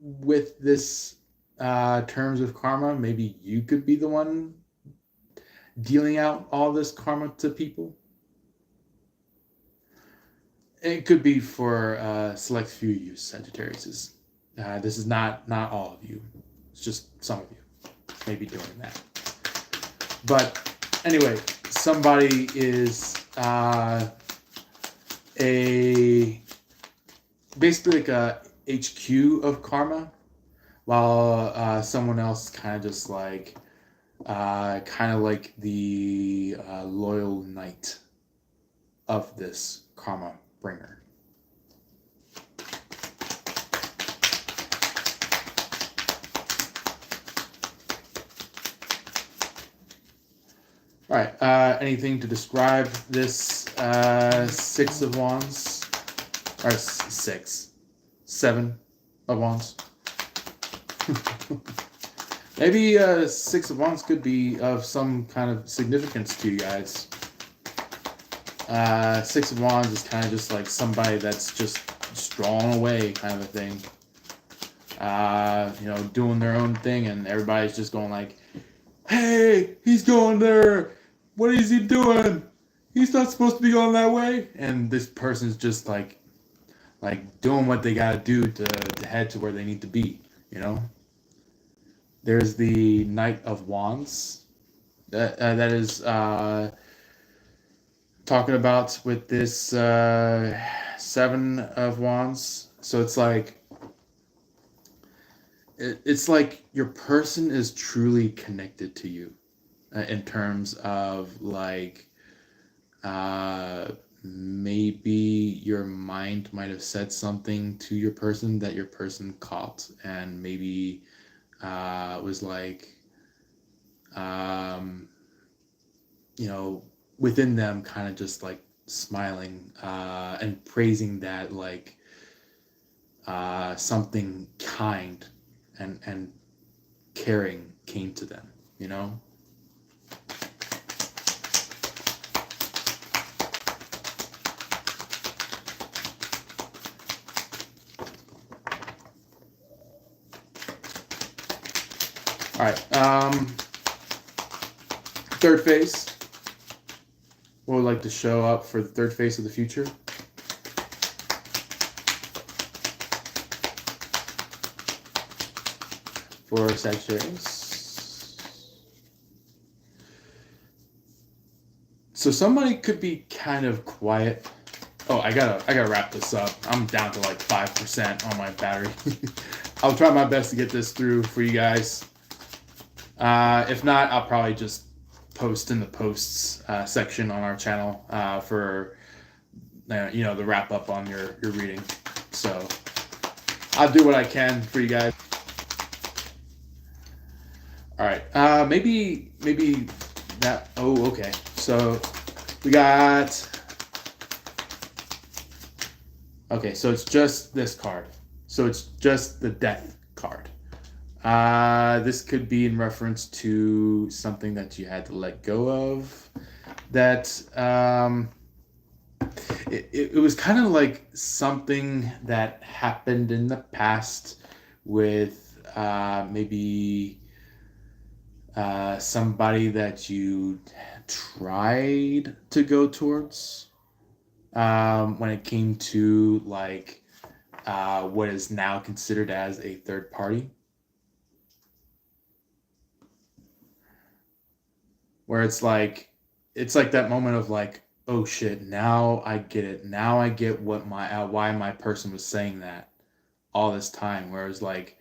with this terms of karma. Maybe you could be the one dealing out all this karma to people. It could be for a select few of you Sagittariuses. This is not all of you. It's just some of you maybe doing that. But anyway, somebody is basically like a HQ of karma, while someone else kind of just like the loyal knight of this karma bringer. All right. Anything to describe this Six of Wands? Or Seven of Wands? Maybe Six of Wands could be of some kind of significance to you guys. Six of Wands is kind of just like somebody that's just strolling away, kind of a thing. Doing their own thing, and everybody's just going like, hey, he's going there. What is he doing? He's not supposed to be going that way. And this person's just like doing what they gotta do to head to where they need to be, There's the Knight of Wands. That is talking about with this Seven of Wands. So it's like, it's like your person is truly connected to you, in terms of like, maybe your mind might have said something to your person that your person caught, and maybe was like, within them kind of just like smiling and praising that like something kind and caring came to them, All right. Third phase. What would like to show up for the third phase of the future? For Sagittarius. So somebody could be kind of quiet. Oh, I gotta wrap this up. I'm down to like 5% on my battery. I'll try my best to get this through for you guys. If not, I'll probably just post in the posts section on our channel for the wrap up on your reading. So I'll do what I can for you guys. All right, maybe that. Oh, okay. So we got. Okay, so it's just this card. So it's just the death card. This could be in reference to something that you had to let go of. That it was kind of like something that happened in the past with maybe somebody that you tried to go towards. When it came to like what is now considered as a third party, where it's like that moment of like, oh shit, now I get it. Now I get what why my person was saying that all this time. Whereas like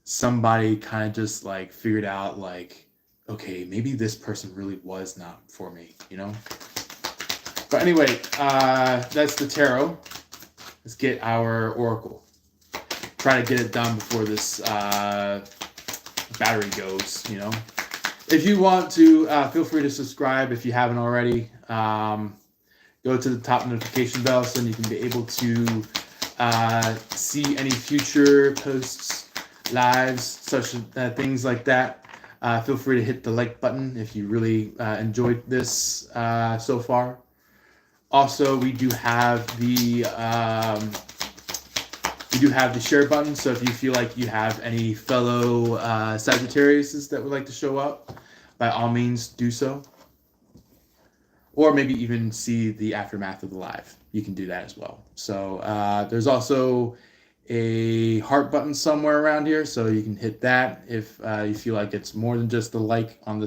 somebody kind of just like figured out like, okay, maybe this person really was not for me, you know? But anyway, that's the tarot. Let's get our oracle. Try to get it done before this battery goes, you know. If you want to, feel free to subscribe if you haven't already. Go to the top notification bell so you can be able to see any future posts, lives, such things like that. Feel free to hit the like button if you really enjoyed this so far. Also, we do have the share button. So if you feel like you have any fellow Sagittariuses that would like to show up, by all means do so. Or maybe even see the aftermath of the live. You can do that as well. So there's also a heart button somewhere around here, so you can hit that if you feel like it's more than just the like on the